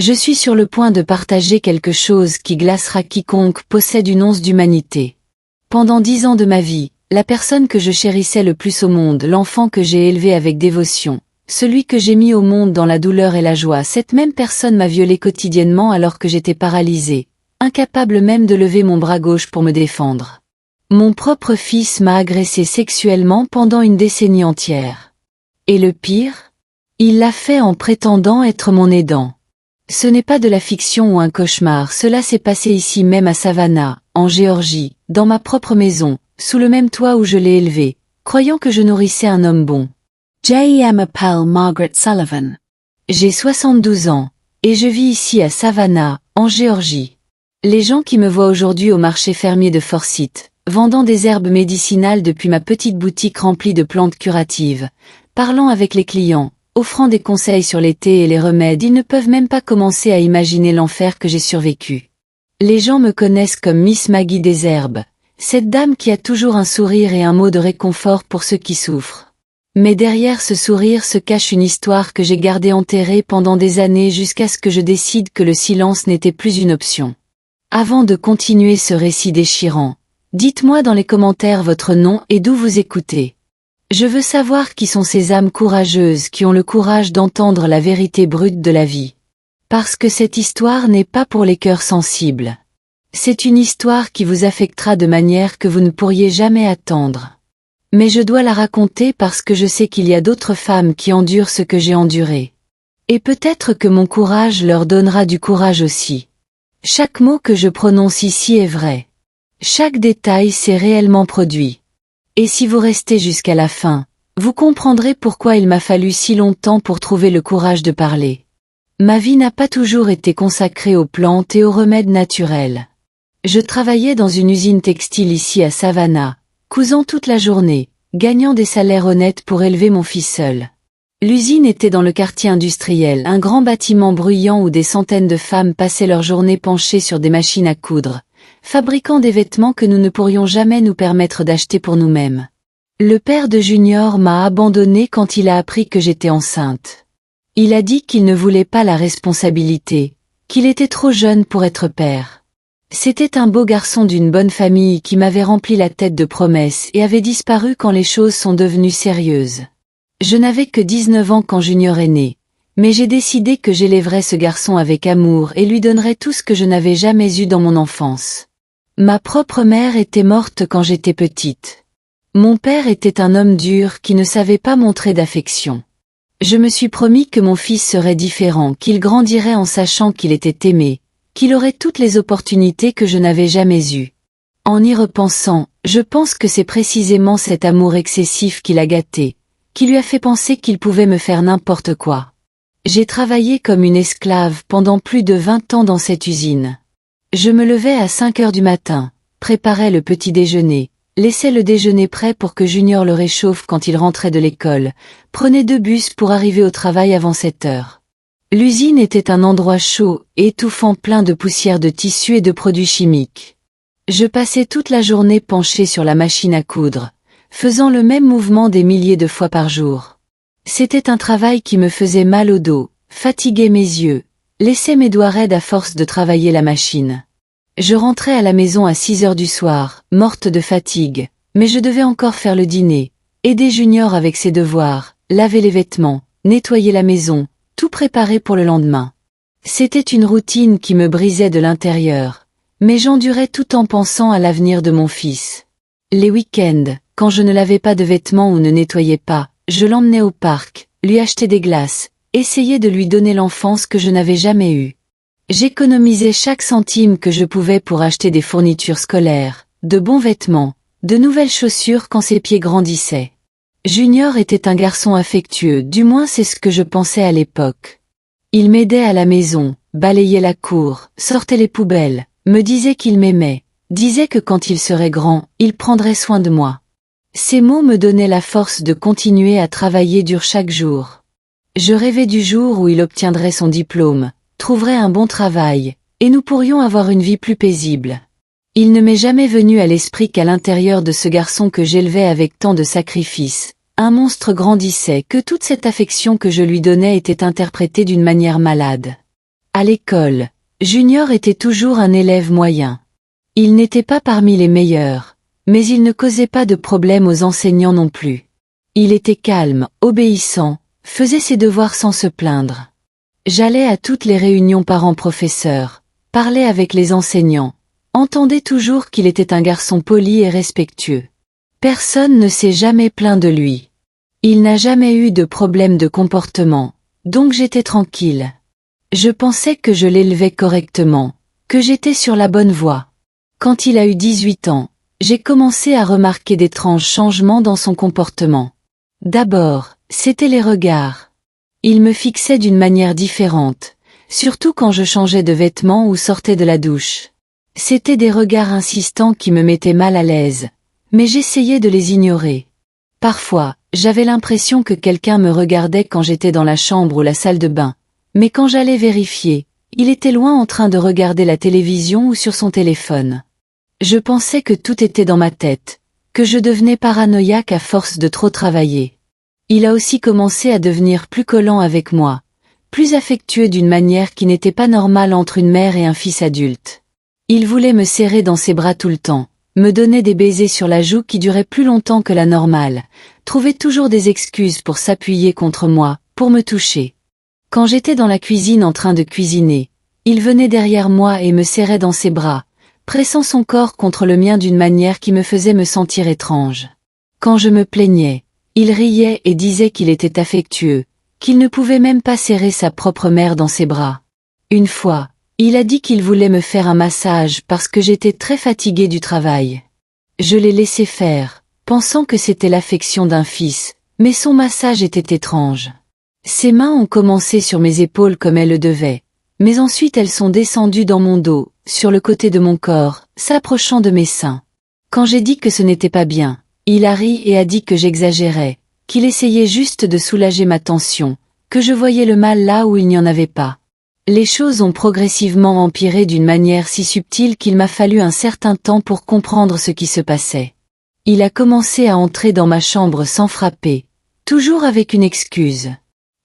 Je suis sur le point de partager quelque chose qui glacera quiconque possède une once d'humanité. Pendant 10 ans de ma vie, la personne que je chérissais le plus au monde, l'enfant que j'ai élevé avec dévotion, celui que j'ai mis au monde dans la douleur et la joie, cette même personne m'a violée quotidiennement alors que j'étais paralysée, incapable même de lever mon bras gauche pour me défendre. Mon propre fils m'a agressé sexuellement pendant une décennie entière. Et le pire? Il l'a fait en prétendant être mon aidant. Ce n'est pas de la fiction ou un cauchemar, cela s'est passé ici même à Savannah, en Géorgie, dans ma propre maison, sous le même toit où je l'ai élevé, croyant que je nourrissais un homme bon. J.M. appelle Margaret Sullivan. J'ai 72 ans, et je vis ici à Savannah, en Géorgie. Les gens qui me voient aujourd'hui au marché fermier de Forsyth, vendant des herbes médicinales depuis ma petite boutique remplie de plantes curatives, parlant avec les clients, offrant des conseils sur les thés et les remèdes, ils ne peuvent même pas commencer à imaginer l'enfer que j'ai survécu. Les gens me connaissent comme Miss Maggie des herbes, cette dame qui a toujours un sourire et un mot de réconfort pour ceux qui souffrent. Mais derrière ce sourire se cache une histoire que j'ai gardée enterrée pendant des années jusqu'à ce que je décide que le silence n'était plus une option. Avant de continuer ce récit déchirant, dites-moi dans les commentaires votre nom et d'où vous écoutez. Je veux savoir qui sont ces âmes courageuses qui ont le courage d'entendre la vérité brute de la vie. Parce que cette histoire n'est pas pour les cœurs sensibles. C'est une histoire qui vous affectera de manière que vous ne pourriez jamais attendre. Mais je dois la raconter parce que je sais qu'il y a d'autres femmes qui endurent ce que j'ai enduré. Et peut-être que mon courage leur donnera du courage aussi. Chaque mot que je prononce ici est vrai. Chaque détail s'est réellement produit. Et si vous restez jusqu'à la fin, vous comprendrez pourquoi il m'a fallu si longtemps pour trouver le courage de parler. Ma vie n'a pas toujours été consacrée aux plantes et aux remèdes naturels. Je travaillais dans une usine textile ici à Savannah, cousant toute la journée, gagnant des salaires honnêtes pour élever mon fils seul. L'usine était dans le quartier industriel, un grand bâtiment bruyant où des centaines de femmes passaient leur journée penchées sur des machines à coudre, fabriquant des vêtements que nous ne pourrions jamais nous permettre d'acheter pour nous-mêmes. Le père de Junior m'a abandonné quand il a appris que j'étais enceinte. Il a dit qu'il ne voulait pas la responsabilité, qu'il était trop jeune pour être père. C'était un beau garçon d'une bonne famille qui m'avait rempli la tête de promesses et avait disparu quand les choses sont devenues sérieuses. Je n'avais que 19 ans quand Junior est né, mais j'ai décidé que j'élèverais ce garçon avec amour et lui donnerais tout ce que je n'avais jamais eu dans mon enfance. Ma propre mère était morte quand j'étais petite. Mon père était un homme dur qui ne savait pas montrer d'affection. Je me suis promis que mon fils serait différent, qu'il grandirait en sachant qu'il était aimé, qu'il aurait toutes les opportunités que je n'avais jamais eues. En y repensant, je pense que c'est précisément cet amour excessif qui l'a gâté, qui lui a fait penser qu'il pouvait me faire n'importe quoi. J'ai travaillé comme une esclave pendant plus de 20 ans dans cette usine. Je me levais à 5 heures du matin, préparais le petit déjeuner, laissais le déjeuner prêt pour que Junior le réchauffe quand il rentrait de l'école, prenais 2 bus pour arriver au travail avant 7 heures. L'usine était un endroit chaud, étouffant, plein de poussière de tissus et de produits chimiques. Je passais toute la journée penché sur la machine à coudre, faisant le même mouvement des milliers de fois par jour. C'était un travail qui me faisait mal au dos, fatiguait mes yeux, laissait mes doigts raides à force de travailler la machine. Je rentrais à la maison à 6 heures du soir, morte de fatigue, mais je devais encore faire le dîner, aider Junior avec ses devoirs, laver les vêtements, nettoyer la maison, tout préparer pour le lendemain. C'était une routine qui me brisait de l'intérieur, mais j'endurais tout en pensant à l'avenir de mon fils. Les week-ends, quand je ne lavais pas de vêtements ou ne nettoyais pas, je l'emmenais au parc, lui achetais des glaces, essayais de lui donner l'enfance que je n'avais jamais eue. J'économisais chaque centime que je pouvais pour acheter des fournitures scolaires, de bons vêtements, de nouvelles chaussures quand ses pieds grandissaient. Junior était un garçon affectueux, du moins c'est ce que je pensais à l'époque. Il m'aidait à la maison, balayait la cour, sortait les poubelles, me disait qu'il m'aimait, disait que quand il serait grand, il prendrait soin de moi. Ces mots me donnaient la force de continuer à travailler dur chaque jour. Je rêvais du jour où il obtiendrait son diplôme, trouverait un bon travail, et nous pourrions avoir une vie plus paisible. Il ne m'est jamais venu à l'esprit qu'à l'intérieur de ce garçon que j'élevais avec tant de sacrifices, un monstre grandissait, que toute cette affection que je lui donnais était interprétée d'une manière malade. À l'école, Junior était toujours un élève moyen. Il n'était pas parmi les meilleurs, mais il ne causait pas de problème aux enseignants non plus. Il était calme, obéissant, faisait ses devoirs sans se plaindre. J'allais à toutes les réunions parents-professeurs, parlais avec les enseignants, entendais toujours qu'il était un garçon poli et respectueux. Personne ne s'est jamais plaint de lui. Il n'a jamais eu de problème de comportement, donc j'étais tranquille. Je pensais que je l'élevais correctement, que j'étais sur la bonne voie. Quand il a eu 18 ans, j'ai commencé à remarquer d'étranges changements dans son comportement. D'abord, c'étaient les regards. Il me fixait d'une manière différente, surtout quand je changeais de vêtements ou sortais de la douche. C'étaient des regards insistants qui me mettaient mal à l'aise, mais j'essayais de les ignorer. Parfois, j'avais l'impression que quelqu'un me regardait quand j'étais dans la chambre ou la salle de bain, mais quand j'allais vérifier, il était loin en train de regarder la télévision ou sur son téléphone. Je pensais que tout était dans ma tête, que je devenais paranoïaque à force de trop travailler. Il a aussi commencé à devenir plus collant avec moi, plus affectueux d'une manière qui n'était pas normale entre une mère et un fils adulte. Il voulait me serrer dans ses bras tout le temps, me donnait des baisers sur la joue qui duraient plus longtemps que la normale, trouvait toujours des excuses pour s'appuyer contre moi, pour me toucher. Quand j'étais dans la cuisine en train de cuisiner, il venait derrière moi et me serrait dans ses bras, pressant son corps contre le mien d'une manière qui me faisait me sentir étrange. Quand je me plaignais, il riait et disait qu'il était affectueux, qu'il ne pouvait même pas serrer sa propre mère dans ses bras. Une fois, il a dit qu'il voulait me faire un massage parce que j'étais très fatiguée du travail. Je l'ai laissé faire, pensant que c'était l'affection d'un fils, mais son massage était étrange. Ses mains ont commencé sur mes épaules comme elles le devaient, mais ensuite elles sont descendues dans mon dos, sur le côté de mon corps, s'approchant de mes seins. Quand j'ai dit que ce n'était pas bien, il a ri et a dit que j'exagérais, qu'il essayait juste de soulager ma tension, que je voyais le mal là où il n'y en avait pas. Les choses ont progressivement empiré d'une manière si subtile qu'il m'a fallu un certain temps pour comprendre ce qui se passait. Il a commencé à entrer dans ma chambre sans frapper, toujours avec une excuse.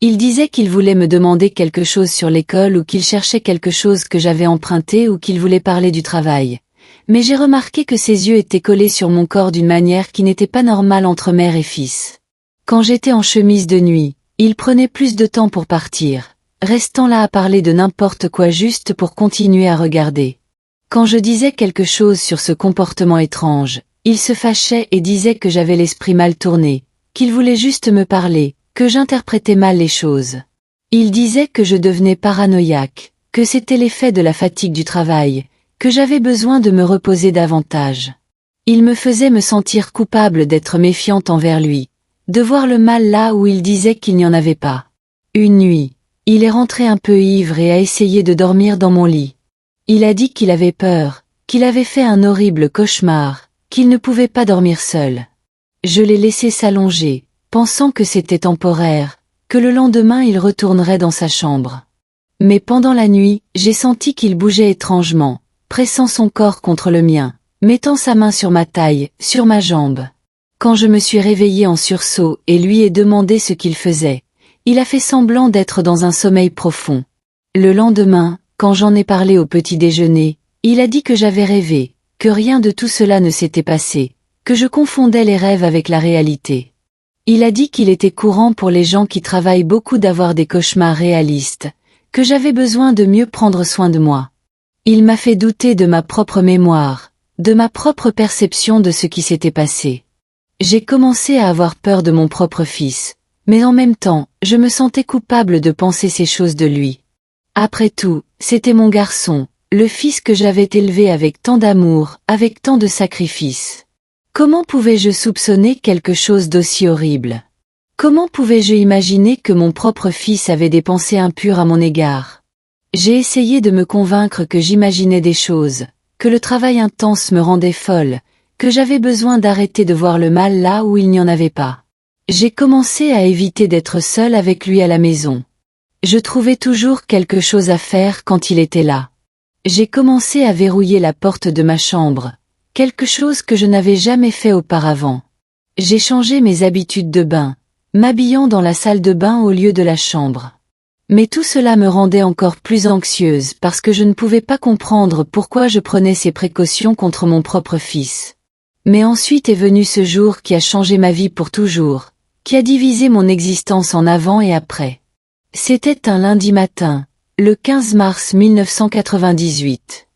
Il disait qu'il voulait me demander quelque chose sur l'école ou qu'il cherchait quelque chose que j'avais emprunté ou qu'il voulait parler du travail. Mais j'ai remarqué que ses yeux étaient collés sur mon corps d'une manière qui n'était pas normale entre mère et fils. Quand j'étais en chemise de nuit, il prenait plus de temps pour partir, restant là à parler de n'importe quoi juste pour continuer à regarder. Quand je disais quelque chose sur ce comportement étrange, il se fâchait et disait que j'avais l'esprit mal tourné, qu'il voulait juste me parler, que j'interprétais mal les choses. Il disait que je devenais paranoïaque, que c'était l'effet de la fatigue du travail, que j'avais besoin de me reposer davantage. Il me faisait me sentir coupable d'être méfiante envers lui, de voir le mal là où il disait qu'il n'y en avait pas. Une nuit, il est rentré un peu ivre et a essayé de dormir dans mon lit. Il a dit qu'il avait peur, qu'il avait fait un horrible cauchemar, qu'il ne pouvait pas dormir seul. Je l'ai laissé s'allonger, pensant que c'était temporaire, que le lendemain il retournerait dans sa chambre. Mais pendant la nuit, j'ai senti qu'il bougeait étrangement, pressant son corps contre le mien, mettant sa main sur ma taille, sur ma jambe. Quand je me suis réveillée en sursaut et lui ai demandé ce qu'il faisait, il a fait semblant d'être dans un sommeil profond. Le lendemain, quand j'en ai parlé au petit déjeuner, il a dit que j'avais rêvé, que rien de tout cela ne s'était passé, que je confondais les rêves avec la réalité. Il a dit qu'il était courant pour les gens qui travaillent beaucoup d'avoir des cauchemars réalistes, que j'avais besoin de mieux prendre soin de moi. Il m'a fait douter de ma propre mémoire, de ma propre perception de ce qui s'était passé. J'ai commencé à avoir peur de mon propre fils, mais en même temps, je me sentais coupable de penser ces choses de lui. Après tout, c'était mon garçon, le fils que j'avais élevé avec tant d'amour, avec tant de sacrifices. Comment pouvais-je soupçonner quelque chose d'aussi horrible? Comment pouvais-je imaginer que mon propre fils avait des pensées impures à mon égard? J'ai essayé de me convaincre que j'imaginais des choses, que le travail intense me rendait folle, que j'avais besoin d'arrêter de voir le mal là où il n'y en avait pas. J'ai commencé à éviter d'être seule avec lui à la maison. Je trouvais toujours quelque chose à faire quand il était là. J'ai commencé à verrouiller la porte de ma chambre, quelque chose que je n'avais jamais fait auparavant. J'ai changé mes habitudes de bain, m'habillant dans la salle de bain au lieu de la chambre. Mais tout cela me rendait encore plus anxieuse parce que je ne pouvais pas comprendre pourquoi je prenais ces précautions contre mon propre fils. Mais ensuite est venu ce jour qui a changé ma vie pour toujours, qui a divisé mon existence en avant et après. C'était un lundi matin, le 15 mars 1998.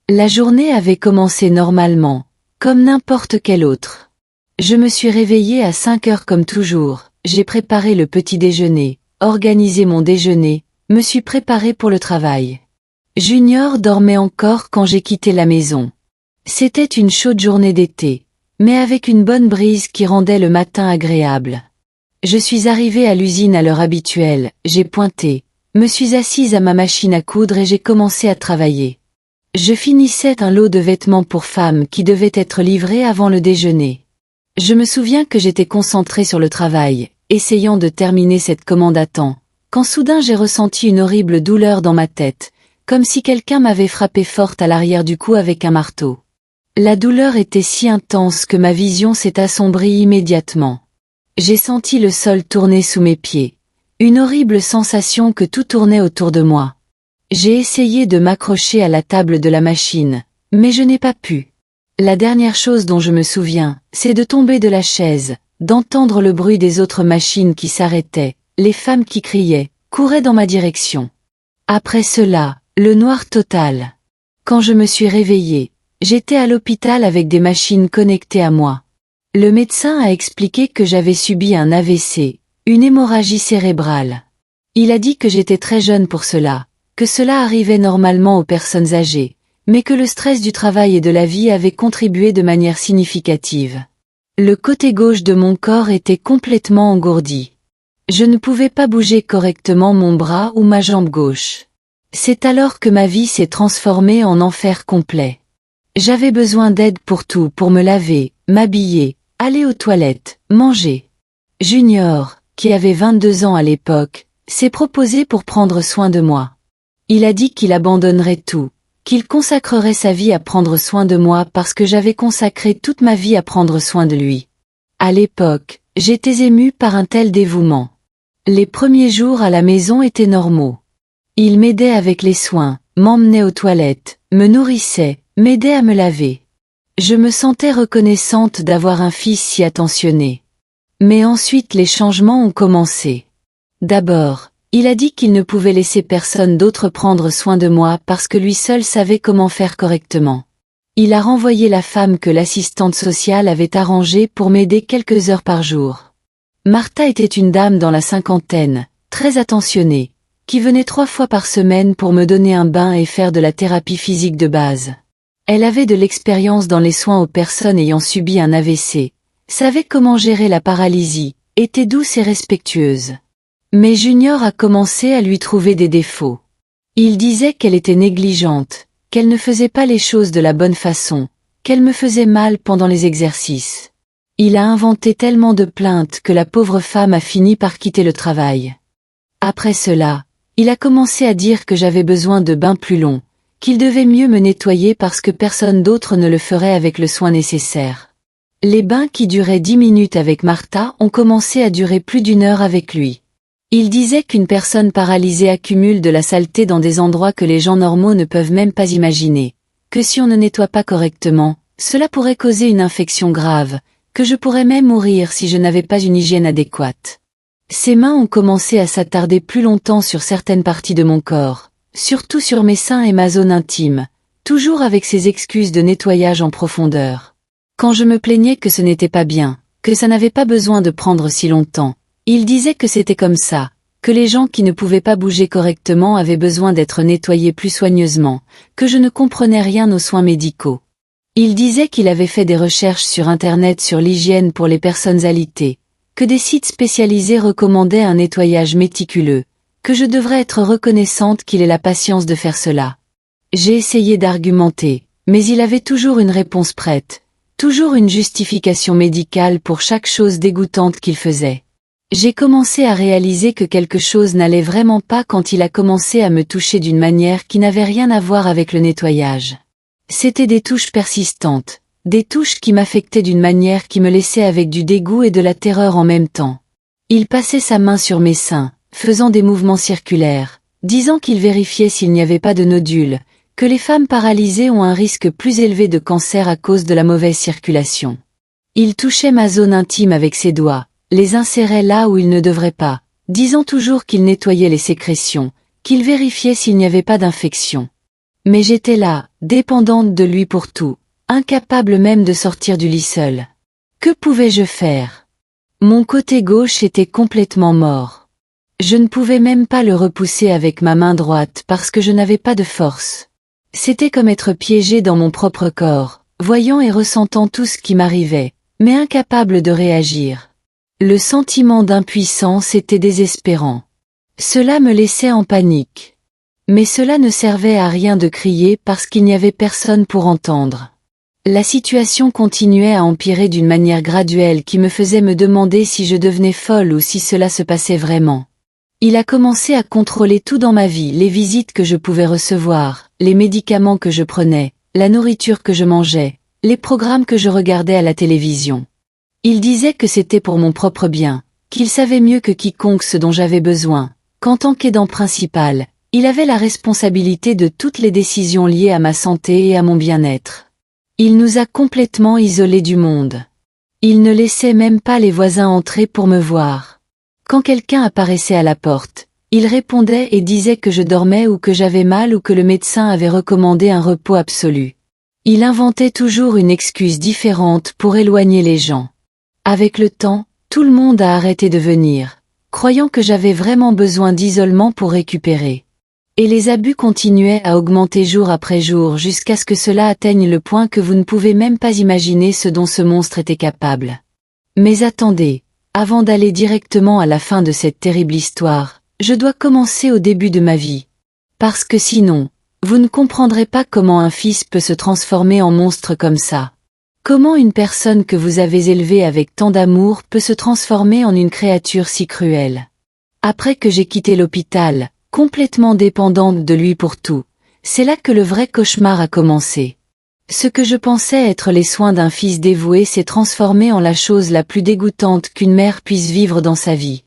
La journée avait commencé normalement, comme n'importe quelle autre. Je me suis réveillée à 5 heures comme toujours, j'ai préparé le petit déjeuner, organisé mon déjeuner, me suis préparée pour le travail. Junior dormait encore quand j'ai quitté la maison. C'était une chaude journée d'été, mais avec une bonne brise qui rendait le matin agréable. Je suis arrivée à l'usine à l'heure habituelle, j'ai pointé, me suis assise à ma machine à coudre et j'ai commencé à travailler. Je finissais un lot de vêtements pour femmes qui devait être livré avant le déjeuner. Je me souviens que j'étais concentrée sur le travail, essayant de terminer cette commande à temps, quand soudain j'ai ressenti une horrible douleur dans ma tête, comme si quelqu'un m'avait frappé fort à l'arrière du cou avec un marteau. La douleur était si intense que ma vision s'est assombrie immédiatement. J'ai senti le sol tourner sous mes pieds, une horrible sensation que tout tournait autour de moi. J'ai essayé de m'accrocher à la table de la machine, mais je n'ai pas pu. La dernière chose dont je me souviens, c'est de tomber de la chaise, d'entendre le bruit des autres machines qui s'arrêtaient, les femmes qui criaient, couraient dans ma direction. Après cela, le noir total. Quand je me suis réveillée, j'étais à l'hôpital avec des machines connectées à moi. Le médecin a expliqué que j'avais subi un AVC, une hémorragie cérébrale. Il a dit que j'étais très jeune pour cela, que cela arrivait normalement aux personnes âgées, mais que le stress du travail et de la vie avait contribué de manière significative. Le côté gauche de mon corps était complètement engourdi. Je ne pouvais pas bouger correctement mon bras ou ma jambe gauche. C'est alors que ma vie s'est transformée en enfer complet. J'avais besoin d'aide pour tout, pour me laver, m'habiller, aller aux toilettes, manger. Junior, qui avait 22 ans à l'époque, s'est proposé pour prendre soin de moi. Il a dit qu'il abandonnerait tout, qu'il consacrerait sa vie à prendre soin de moi parce que j'avais consacré toute ma vie à prendre soin de lui. À l'époque, j'étais émue par un tel dévouement. Les premiers jours à la maison étaient normaux. Il m'aidait avec les soins, m'emmenait aux toilettes, me nourrissait, m'aidait à me laver. Je me sentais reconnaissante d'avoir un fils si attentionné. Mais ensuite les changements ont commencé. D'abord, il a dit qu'il ne pouvait laisser personne d'autre prendre soin de moi parce que lui seul savait comment faire correctement. Il a renvoyé la femme que l'assistante sociale avait arrangée pour m'aider quelques heures par jour. Martha était une dame dans la cinquantaine, très attentionnée, qui venait 3 fois par semaine pour me donner un bain et faire de la thérapie physique de base. Elle avait de l'expérience dans les soins aux personnes ayant subi un AVC, savait comment gérer la paralysie, était douce et respectueuse. Mais Junior a commencé à lui trouver des défauts. Il disait qu'elle était négligente, qu'elle ne faisait pas les choses de la bonne façon, qu'elle me faisait mal pendant les exercices. Il a inventé tellement de plaintes que la pauvre femme a fini par quitter le travail. Après cela, il a commencé à dire que j'avais besoin de bains plus longs, qu'il devait mieux me nettoyer parce que personne d'autre ne le ferait avec le soin nécessaire. Les bains qui duraient 10 minutes avec Martha ont commencé à durer plus d'1 heure avec lui. Il disait qu'une personne paralysée accumule de la saleté dans des endroits que les gens normaux ne peuvent même pas imaginer, que si on ne nettoie pas correctement, cela pourrait causer une infection grave, que je pourrais même mourir si je n'avais pas une hygiène adéquate. Ses mains ont commencé à s'attarder plus longtemps sur certaines parties de mon corps, surtout sur mes seins et ma zone intime, toujours avec ses excuses de nettoyage en profondeur. Quand je me plaignais que ce n'était pas bien, que ça n'avait pas besoin de prendre si longtemps, il disait que c'était comme ça, que les gens qui ne pouvaient pas bouger correctement avaient besoin d'être nettoyés plus soigneusement, que je ne comprenais rien aux soins médicaux. Il disait qu'il avait fait des recherches sur Internet sur l'hygiène pour les personnes alitées, que des sites spécialisés recommandaient un nettoyage méticuleux, que je devrais être reconnaissante qu'il ait la patience de faire cela. J'ai essayé d'argumenter, mais il avait toujours une réponse prête, toujours une justification médicale pour chaque chose dégoûtante qu'il faisait. J'ai commencé à réaliser que quelque chose n'allait vraiment pas quand il a commencé à me toucher d'une manière qui n'avait rien à voir avec le nettoyage. C'étaient des touches persistantes, des touches qui m'affectaient d'une manière qui me laissait avec du dégoût et de la terreur en même temps. Il passait sa main sur mes seins, faisant des mouvements circulaires, disant qu'il vérifiait s'il n'y avait pas de nodules, que les femmes paralysées ont un risque plus élevé de cancer à cause de la mauvaise circulation. Il touchait ma zone intime avec ses doigts, les insérait là où il ne devrait pas, disant toujours qu'il nettoyait les sécrétions, qu'il vérifiait s'il n'y avait pas d'infection. Mais j'étais là, dépendante de lui pour tout, incapable même de sortir du lit seule. Que pouvais-je faire? Mon côté gauche était complètement mort. Je ne pouvais même pas le repousser avec ma main droite parce que je n'avais pas de force. C'était comme être piégé dans mon propre corps, voyant et ressentant tout ce qui m'arrivait, mais incapable de réagir. Le sentiment d'impuissance était désespérant. Cela me laissait en panique. Mais cela ne servait à rien de crier parce qu'il n'y avait personne pour entendre. La situation continuait à empirer d'une manière graduelle qui me faisait me demander si je devenais folle ou si cela se passait vraiment. Il a commencé à contrôler tout dans ma vie, les visites que je pouvais recevoir, les médicaments que je prenais, la nourriture que je mangeais, les programmes que je regardais à la télévision. Il disait que c'était pour mon propre bien, qu'il savait mieux que quiconque ce dont j'avais besoin, qu'en tant qu'aidant principal, il avait la responsabilité de toutes les décisions liées à ma santé et à mon bien-être. Il nous a complètement isolés du monde. Il ne laissait même pas les voisins entrer pour me voir. Quand quelqu'un apparaissait à la porte, il répondait et disait que je dormais ou que j'avais mal ou que le médecin avait recommandé un repos absolu. Il inventait toujours une excuse différente pour éloigner les gens. Avec le temps, tout le monde a arrêté de venir, croyant que j'avais vraiment besoin d'isolement pour récupérer. Et les abus continuaient à augmenter jour après jour jusqu'à ce que cela atteigne le point que vous ne pouvez même pas imaginer ce dont ce monstre était capable. Mais attendez, avant d'aller directement à la fin de cette terrible histoire, je dois commencer au début de ma vie. Parce que sinon, vous ne comprendrez pas comment un fils peut se transformer en monstre comme ça. Comment une personne que vous avez élevée avec tant d'amour peut se transformer en une créature si cruelle. Après que j'ai quitté l'hôpital, complètement dépendante de lui pour tout, c'est là que le vrai cauchemar a commencé. Ce que je pensais être les soins d'un fils dévoué s'est transformé en la chose la plus dégoûtante qu'une mère puisse vivre dans sa vie.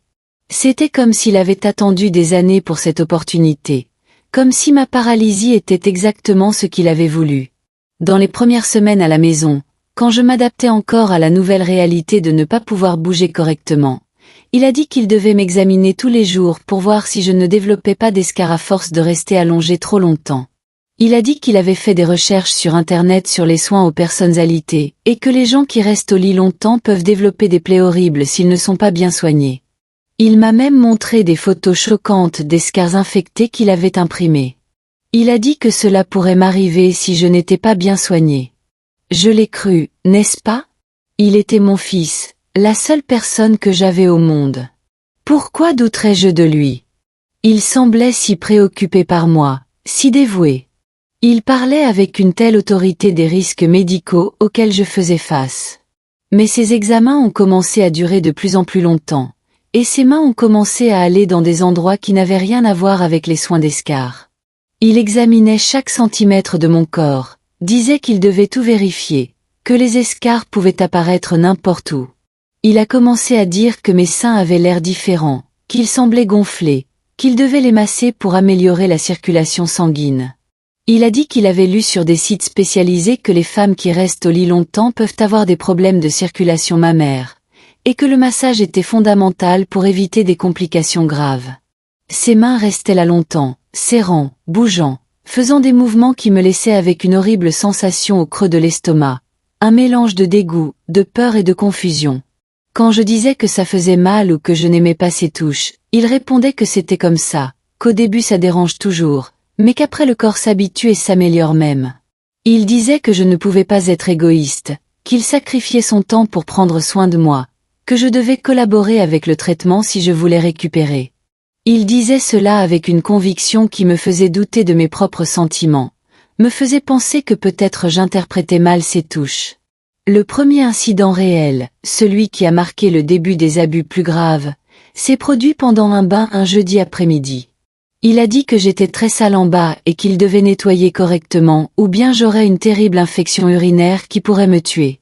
C'était comme s'il avait attendu des années pour cette opportunité, comme si ma paralysie était exactement ce qu'il avait voulu. Dans les premières semaines à la maison, quand je m'adaptais encore à la nouvelle réalité de ne pas pouvoir bouger correctement, il a dit qu'il devait m'examiner tous les jours pour voir si je ne développais pas d'escarres à force de rester allongé trop longtemps. Il a dit qu'il avait fait des recherches sur Internet sur les soins aux personnes alitées, et que les gens qui restent au lit longtemps peuvent développer des plaies horribles s'ils ne sont pas bien soignés. Il m'a même montré des photos choquantes d'escarres infectés qu'il avait imprimées. Il a dit que cela pourrait m'arriver si je n'étais pas bien soigné. Je l'ai cru, n'est-ce pas? Il était mon fils, la seule personne que j'avais au monde. Pourquoi douterais-je de lui? Il semblait si préoccupé par moi, si dévoué. Il parlait avec une telle autorité des risques médicaux auxquels je faisais face. Mais ces examens ont commencé à durer de plus en plus longtemps, et ses mains ont commencé à aller dans des endroits qui n'avaient rien à voir avec les soins d'escarres. Il examinait chaque centimètre de mon corps, disait qu'il devait tout vérifier, que les escarres pouvaient apparaître n'importe où. Il a commencé à dire que mes seins avaient l'air différents, qu'ils semblaient gonflés, qu'il devait les masser pour améliorer la circulation sanguine. Il a dit qu'il avait lu sur des sites spécialisés que les femmes qui restent au lit longtemps peuvent avoir des problèmes de circulation mammaire, et que le massage était fondamental pour éviter des complications graves. Ses mains restaient là longtemps, serrant, bougeant, faisant des mouvements qui me laissaient avec une horrible sensation au creux de l'estomac, un mélange de dégoût, de peur et de confusion. Quand je disais que ça faisait mal ou que je n'aimais pas ses touches, il répondait que c'était comme ça, qu'au début ça dérange toujours, mais qu'après le corps s'habitue et s'améliore même. Il disait que je ne pouvais pas être égoïste, qu'il sacrifiait son temps pour prendre soin de moi, que je devais collaborer avec le traitement si je voulais récupérer. Il disait cela avec une conviction qui me faisait douter de mes propres sentiments, me faisait penser que peut-être j'interprétais mal ses touches. Le premier incident réel, celui qui a marqué le début des abus plus graves, s'est produit pendant un bain un jeudi après-midi. Il a dit que j'étais très sale en bas et qu'il devait nettoyer correctement ou bien j'aurais une terrible infection urinaire qui pourrait me tuer.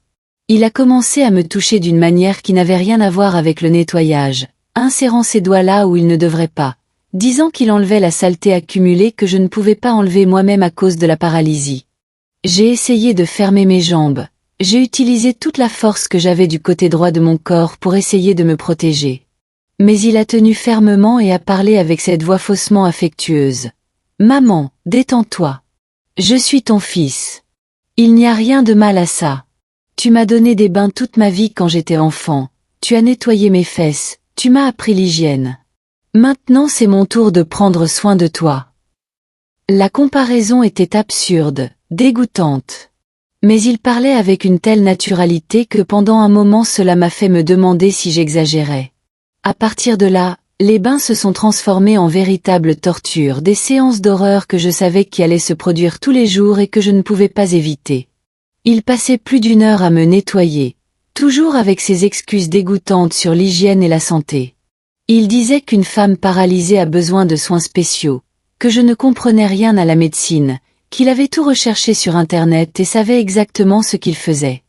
Il a commencé à me toucher d'une manière qui n'avait rien à voir avec le nettoyage, insérant ses doigts là où il ne devrait pas, disant qu'il enlevait la saleté accumulée que je ne pouvais pas enlever moi-même à cause de la paralysie. J'ai essayé de fermer mes jambes, j'ai utilisé toute la force que j'avais du côté droit de mon corps pour essayer de me protéger. Mais il a tenu fermement et a parlé avec cette voix faussement affectueuse. « Maman, détends-toi. Je suis ton fils. Il n'y a rien de mal à ça. Tu m'as donné des bains toute ma vie quand j'étais enfant, tu as nettoyé mes fesses, tu m'as appris l'hygiène. Maintenant c'est mon tour de prendre soin de toi. » La comparaison était absurde, dégoûtante. Mais il parlait avec une telle naturalité que pendant un moment cela m'a fait me demander si j'exagérais. À partir de là, les bains se sont transformés en véritables tortures, des séances d'horreur que je savais qui allaient se produire tous les jours et que je ne pouvais pas éviter. Il passait plus d'1 heure à me nettoyer, toujours avec ses excuses dégoûtantes sur l'hygiène et la santé. Il disait qu'une femme paralysée a besoin de soins spéciaux, que je ne comprenais rien à la médecine, qu'il avait tout recherché sur Internet et savait exactement ce qu'il faisait.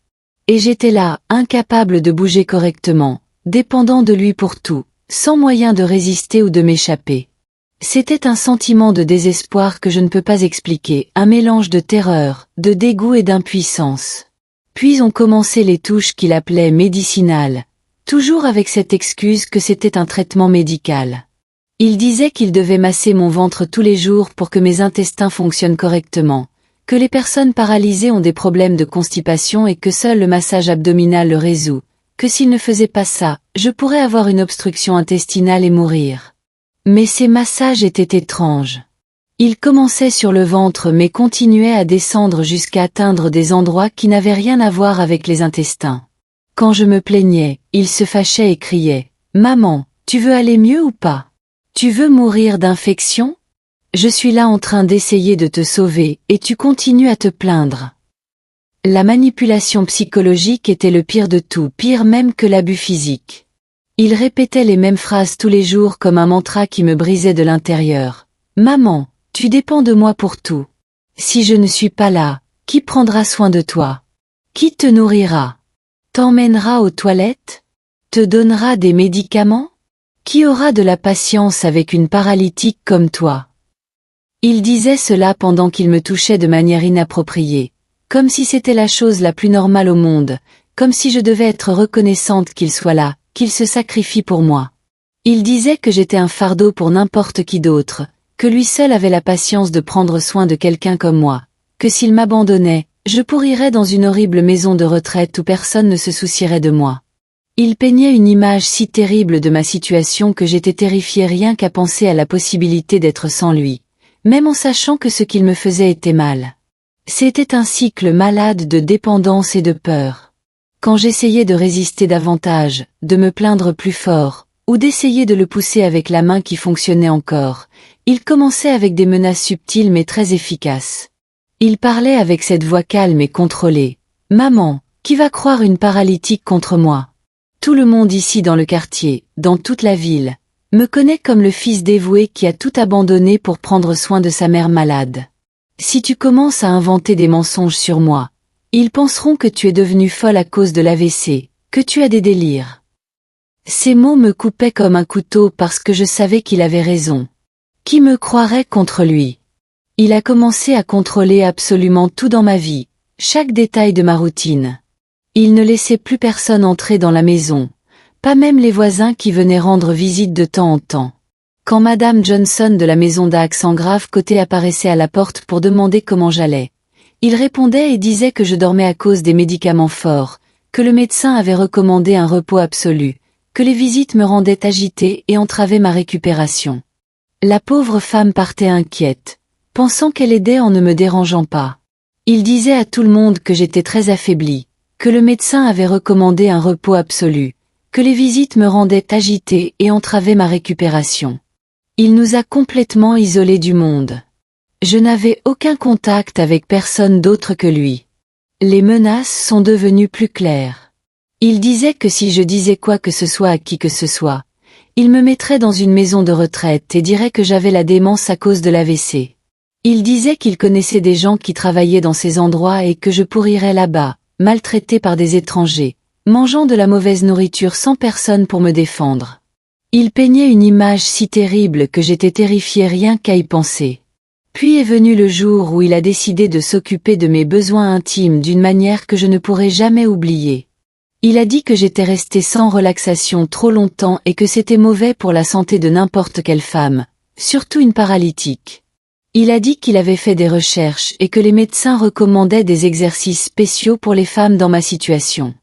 Et j'étais là, incapable de bouger correctement, dépendant de lui pour tout, sans moyen de résister ou de m'échapper. C'était un sentiment de désespoir que je ne peux pas expliquer, un mélange de terreur, de dégoût et d'impuissance. Puis ont commencé les touches qu'il appelait médicinales, toujours avec cette excuse que c'était un traitement médical. Il disait qu'il devait masser mon ventre tous les jours pour que mes intestins fonctionnent correctement, que les personnes paralysées ont des problèmes de constipation et que seul le massage abdominal le résout, que s'il ne faisait pas ça, je pourrais avoir une obstruction intestinale et mourir. Mais ces massages étaient étranges. Ils commençaient sur le ventre mais continuaient à descendre jusqu'à atteindre des endroits qui n'avaient rien à voir avec les intestins. Quand je me plaignais, il se fâchait et criait « Maman, tu veux aller mieux ou pas ? Tu veux mourir d'infection ? Je suis là en train d'essayer de te sauver et tu continues à te plaindre. » La manipulation psychologique était le pire de tout, pire même que l'abus physique. Il répétait les mêmes phrases tous les jours comme un mantra qui me brisait de l'intérieur. « Maman, tu dépends de moi pour tout. Si je ne suis pas là, qui prendra soin de toi ? Qui te nourrira ? T'emmènera aux toilettes ? Te donnera des médicaments ? Qui aura de la patience avec une paralytique comme toi ? » Il disait cela pendant qu'il me touchait de manière inappropriée, comme si c'était la chose la plus normale au monde, comme si je devais être reconnaissante qu'il soit là, qu'il se sacrifie pour moi. Il disait que j'étais un fardeau pour n'importe qui d'autre, que lui seul avait la patience de prendre soin de quelqu'un comme moi, que s'il m'abandonnait, je pourrirais dans une horrible maison de retraite où personne ne se soucierait de moi. Il peignait une image si terrible de ma situation que j'étais terrifiée rien qu'à penser à la possibilité d'être sans lui, même en sachant que ce qu'il me faisait était mal. C'était un cycle malade de dépendance et de peur. Quand j'essayais de résister davantage, de me plaindre plus fort, ou d'essayer de le pousser avec la main qui fonctionnait encore, il commençait avec des menaces subtiles mais très efficaces. Il parlait avec cette voix calme et contrôlée. « Maman, qui va croire une paralytique contre moi ? Tout le monde ici dans le quartier, dans toute la ville, me connaît comme le fils dévoué qui a tout abandonné pour prendre soin de sa mère malade. Si tu commences à inventer des mensonges sur moi, ils penseront que tu es devenue folle à cause de l'AVC, que tu as des délires. » Ces mots me coupaient comme un couteau parce que je savais qu'il avait raison. Qui me croirait contre lui ? Il a commencé à contrôler absolument tout dans ma vie, chaque détail de ma routine. Il ne laissait plus personne entrer dans la maison, pas même les voisins qui venaient rendre visite de temps en temps. Quand Madame Johnson de la maison d'Axe en grave côté apparaissait à la porte pour demander comment j'allais, il répondait et disait que je dormais à cause des médicaments forts, que le médecin avait recommandé un repos absolu, que les visites me rendaient agitée et entravaient ma récupération. La pauvre femme partait inquiète, pensant qu'elle aidait en ne me dérangeant pas. Il disait à tout le monde que j'étais très affaiblie, que le médecin avait recommandé un repos absolu, que les visites me rendaient agitée et entravaient ma récupération. Il nous a complètement isolés du monde. Je n'avais aucun contact avec personne d'autre que lui. Les menaces sont devenues plus claires. Il disait que si je disais quoi que ce soit à qui que ce soit, il me mettrait dans une maison de retraite et dirait que j'avais la démence à cause de l'AVC. Il disait qu'il connaissait des gens qui travaillaient dans ces endroits et que je pourrirais là-bas, maltraité par des étrangers, mangeant de la mauvaise nourriture sans personne pour me défendre. Il peignait une image si terrible que j'étais terrifiée rien qu'à y penser. Puis est venu le jour où il a décidé de s'occuper de mes besoins intimes d'une manière que je ne pourrai jamais oublier. Il a dit que j'étais restée sans relaxation trop longtemps et que c'était mauvais pour la santé de n'importe quelle femme, surtout une paralytique. Il a dit qu'il avait fait des recherches et que les médecins recommandaient des exercices spéciaux pour les femmes dans ma situation.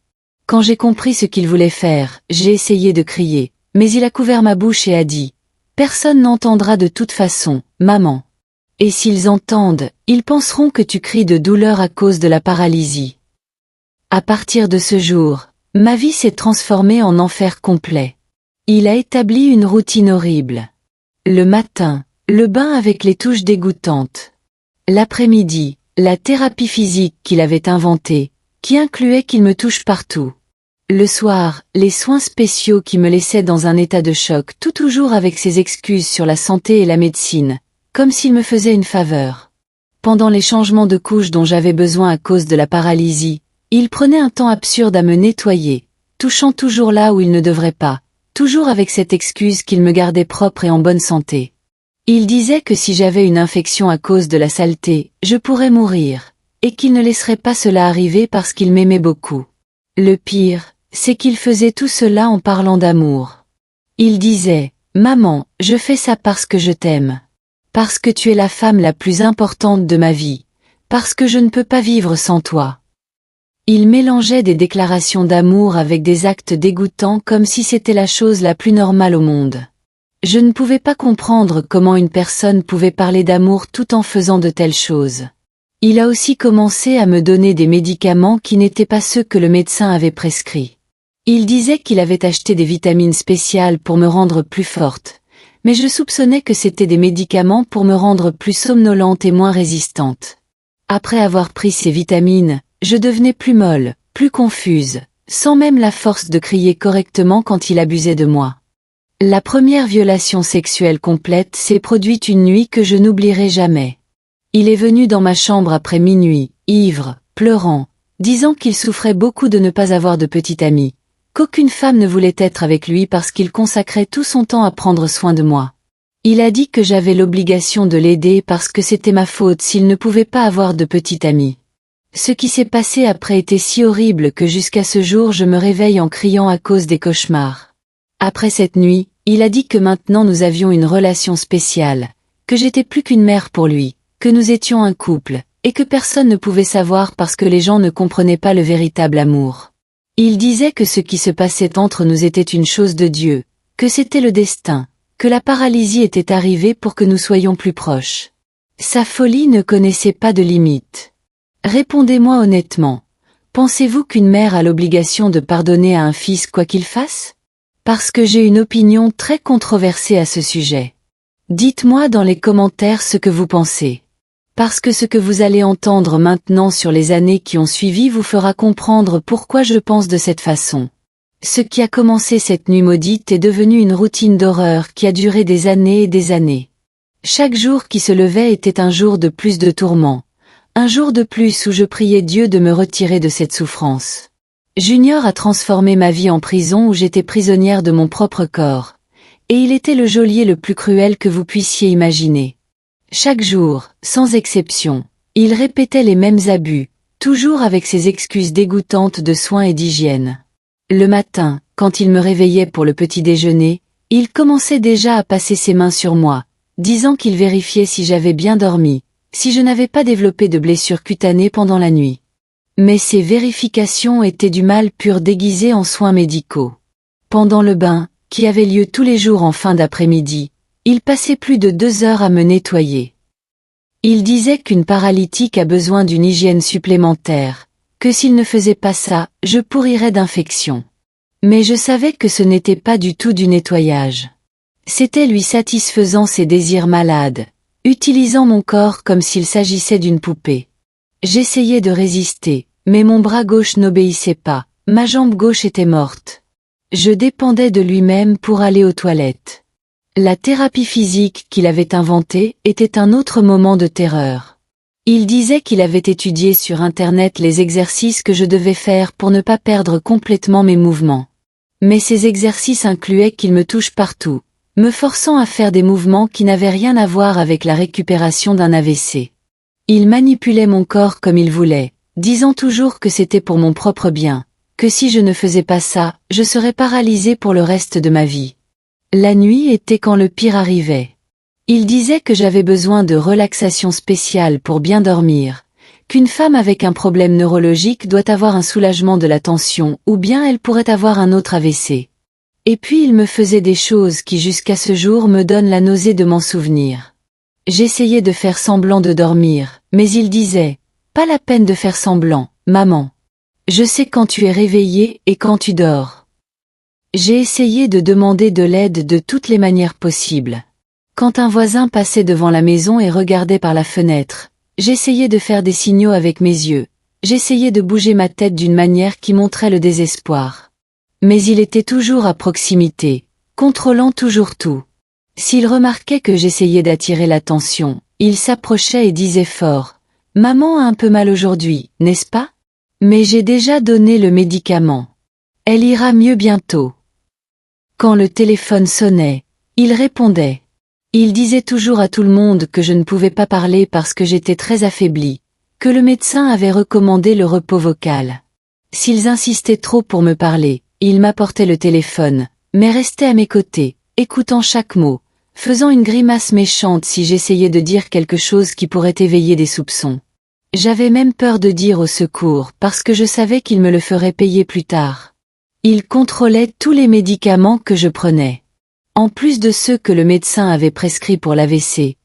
Quand j'ai compris ce qu'il voulait faire, j'ai essayé de crier, mais il a couvert ma bouche et a dit « Personne n'entendra de toute façon, maman. Et s'ils entendent, ils penseront que tu cries de douleur à cause de la paralysie. » À partir de ce jour, ma vie s'est transformée en enfer complet. Il a établi une routine horrible. Le matin, le bain avec les touches dégoûtantes. L'après-midi, la thérapie physique qu'il avait inventée, qui incluait qu'il me touche partout. Le soir, les soins spéciaux qui me laissaient dans un état de choc, tout toujours avec ses excuses sur la santé et la médecine, comme s'il me faisait une faveur. Pendant les changements de couche dont j'avais besoin à cause de la paralysie, il prenait un temps absurde à me nettoyer, touchant toujours là où il ne devrait pas, toujours avec cette excuse qu'il me gardait propre et en bonne santé. Il disait que si j'avais une infection à cause de la saleté, je pourrais mourir, et qu'il ne laisserait pas cela arriver parce qu'il m'aimait beaucoup. Le pire, c'est qu'il faisait tout cela en parlant d'amour. Il disait, « Maman, je fais ça parce que je t'aime. Parce que tu es la femme la plus importante de ma vie. Parce que je ne peux pas vivre sans toi. » Il mélangeait des déclarations d'amour avec des actes dégoûtants comme si c'était la chose la plus normale au monde. Je ne pouvais pas comprendre comment une personne pouvait parler d'amour tout en faisant de telles choses. Il a aussi commencé à me donner des médicaments qui n'étaient pas ceux que le médecin avait prescrits. Il disait qu'il avait acheté des vitamines spéciales pour me rendre plus forte, mais je soupçonnais que c'était des médicaments pour me rendre plus somnolente et moins résistante. Après avoir pris ces vitamines, je devenais plus molle, plus confuse, sans même la force de crier correctement quand il abusait de moi. La première violation sexuelle complète s'est produite une nuit que je n'oublierai jamais. Il est venu dans ma chambre après minuit, ivre, pleurant, disant qu'il souffrait beaucoup de ne pas avoir de petite amie, qu'aucune femme ne voulait être avec lui parce qu'il consacrait tout son temps à prendre soin de moi. Il a dit que j'avais l'obligation de l'aider parce que c'était ma faute s'il ne pouvait pas avoir de petite amie. Ce qui s'est passé après était si horrible que jusqu'à ce jour je me réveille en criant à cause des cauchemars. Après cette nuit, il a dit que maintenant nous avions une relation spéciale, que j'étais plus qu'une mère pour lui, que nous étions un couple, et que personne ne pouvait savoir parce que les gens ne comprenaient pas le véritable amour. Il disait que ce qui se passait entre nous était une chose de Dieu, que c'était le destin, que la paralysie était arrivée pour que nous soyons plus proches. Sa folie ne connaissait pas de limite. Répondez-moi honnêtement, pensez-vous qu'une mère a l'obligation de pardonner à un fils quoi qu'il fasse? Parce que j'ai une opinion très controversée à ce sujet. Dites-moi dans les commentaires ce que vous pensez. Parce que ce que vous allez entendre maintenant sur les années qui ont suivi vous fera comprendre pourquoi je pense de cette façon. Ce qui a commencé cette nuit maudite est devenu une routine d'horreur qui a duré des années et des années. Chaque jour qui se levait était un jour de plus de tourments. Un jour de plus où je priais Dieu de me retirer de cette souffrance. Junior a transformé ma vie en prison où j'étais prisonnière de mon propre corps. Et il était le geôlier le plus cruel que vous puissiez imaginer. Chaque jour, sans exception, il répétait les mêmes abus, toujours avec ses excuses dégoûtantes de soins et d'hygiène. Le matin, quand il me réveillait pour le petit déjeuner, il commençait déjà à passer ses mains sur moi, disant qu'il vérifiait si j'avais bien dormi, si je n'avais pas développé de blessures cutanées pendant la nuit. Mais ces vérifications étaient du mal pur déguisé en soins médicaux. Pendant le bain, qui avait lieu tous les jours en fin d'après-midi, il passait plus de 2 heures à me nettoyer. Il disait qu'une paralytique a besoin d'une hygiène supplémentaire, que s'il ne faisait pas ça, je pourrirais d'infection. Mais je savais que ce n'était pas du tout du nettoyage. C'était lui satisfaisant ses désirs malades, utilisant mon corps comme s'il s'agissait d'une poupée. J'essayais de résister, mais mon bras gauche n'obéissait pas, ma jambe gauche était morte. Je dépendais de lui-même pour aller aux toilettes. La thérapie physique qu'il avait inventée était un autre moment de terreur. Il disait qu'il avait étudié sur Internet les exercices que je devais faire pour ne pas perdre complètement mes mouvements. Mais ces exercices incluaient qu'il me touche partout, me forçant à faire des mouvements qui n'avaient rien à voir avec la récupération d'un AVC. Il manipulait mon corps comme il voulait, disant toujours que c'était pour mon propre bien, que si je ne faisais pas ça, je serais paralysée pour le reste de ma vie. La nuit était quand le pire arrivait. Il disait que j'avais besoin de relaxation spéciale pour bien dormir, qu'une femme avec un problème neurologique doit avoir un soulagement de la tension ou bien elle pourrait avoir un autre AVC. Et puis il me faisait des choses qui jusqu'à ce jour me donnent la nausée de m'en souvenir. J'essayais de faire semblant de dormir, mais il disait « Pas la peine de faire semblant, maman. Je sais quand tu es réveillée et quand tu dors. » J'ai essayé de demander de l'aide de toutes les manières possibles. Quand un voisin passait devant la maison et regardait par la fenêtre, j'essayais de faire des signaux avec mes yeux, j'essayais de bouger ma tête d'une manière qui montrait le désespoir. Mais il était toujours à proximité, contrôlant toujours tout. S'il remarquait que j'essayais d'attirer l'attention, il s'approchait et disait fort « Maman a un peu mal aujourd'hui, n'est-ce pas? Mais j'ai déjà donné le médicament. Elle ira mieux bientôt. » Quand le téléphone sonnait, il répondait. Il disait toujours à tout le monde que je ne pouvais pas parler parce que j'étais très affaiblie, que le médecin avait recommandé le repos vocal. S'ils insistaient trop pour me parler, il m'apportait le téléphone, mais restait à mes côtés, écoutant chaque mot, faisant une grimace méchante si j'essayais de dire quelque chose qui pourrait éveiller des soupçons. J'avais même peur de dire au secours parce que je savais qu'il me le ferait payer plus tard. Il contrôlait tous les médicaments que je prenais. En plus de ceux que le médecin avait prescrits pour l'AVC,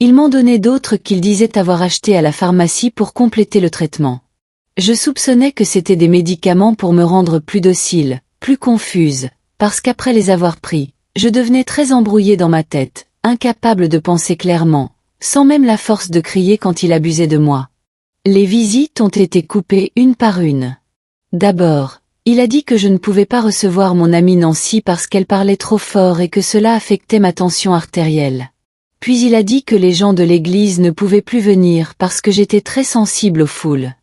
il m'en donnait d'autres qu'il disait avoir achetés à la pharmacie pour compléter le traitement. Je soupçonnais que c'était des médicaments pour me rendre plus docile, plus confuse, parce qu'après les avoir pris, je devenais très embrouillée dans ma tête, incapable de penser clairement, sans même la force de crier quand il abusait de moi. Les visites ont été coupées une par une. D'abord, il a dit que je ne pouvais pas recevoir mon amie Nancy parce qu'elle parlait trop fort et que cela affectait ma tension artérielle. Puis il a dit que les gens de l'église ne pouvaient plus venir parce que j'étais très sensible aux foules.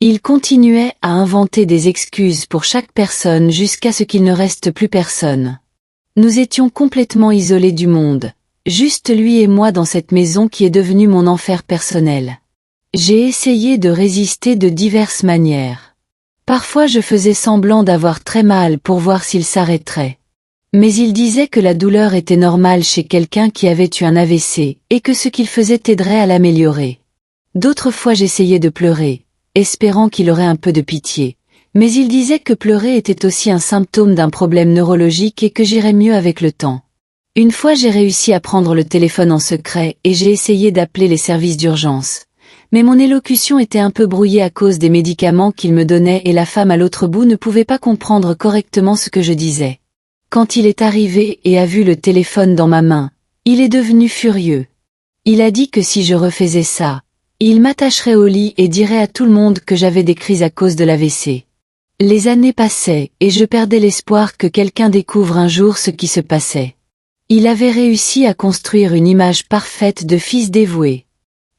Il continuait à inventer des excuses pour chaque personne jusqu'à ce qu'il ne reste plus personne. Nous étions complètement isolés du monde, juste lui et moi dans cette maison qui est devenue mon enfer personnel. J'ai essayé de résister de diverses manières. Parfois je faisais semblant d'avoir très mal pour voir s'il s'arrêterait. Mais il disait que la douleur était normale chez quelqu'un qui avait eu un AVC et que ce qu'il faisait aiderait à l'améliorer. D'autres fois j'essayais de pleurer, espérant qu'il aurait un peu de pitié, mais il disait que pleurer était aussi un symptôme d'un problème neurologique et que j'irais mieux avec le temps. Une fois j'ai réussi à prendre le téléphone en secret et j'ai essayé d'appeler les services d'urgence. Mais mon élocution était un peu brouillée à cause des médicaments qu'il me donnait et la femme à l'autre bout ne pouvait pas comprendre correctement ce que je disais. Quand il est arrivé et a vu le téléphone dans ma main, il est devenu furieux. Il a dit que si je refaisais ça, il m'attacherait au lit et dirait à tout le monde que j'avais des crises à cause de l'AVC. Les années passaient et je perdais l'espoir que quelqu'un découvre un jour ce qui se passait. Il avait réussi à construire une image parfaite de fils dévoué.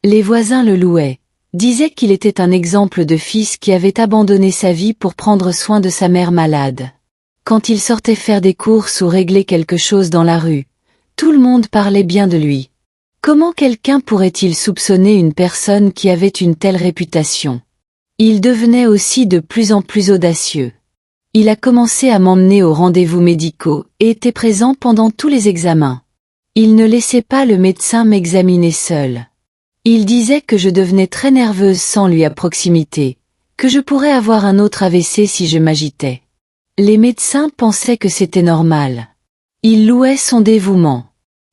Les voisins le louaient, disaient qu'il était un exemple de fils qui avait abandonné sa vie pour prendre soin de sa mère malade. Quand il sortait faire des courses ou régler quelque chose dans la rue, tout le monde parlait bien de lui. Comment quelqu'un pourrait-il soupçonner une personne qui avait une telle réputation? Il devenait aussi de plus en plus audacieux. Il a commencé à m'emmener aux rendez-vous médicaux et était présent pendant tous les examens. Il ne laissait pas le médecin m'examiner seul. Il disait que je devenais très nerveuse sans lui à proximité, que je pourrais avoir un autre AVC si je m'agitais. Les médecins pensaient que c'était normal. Ils louaient son dévouement.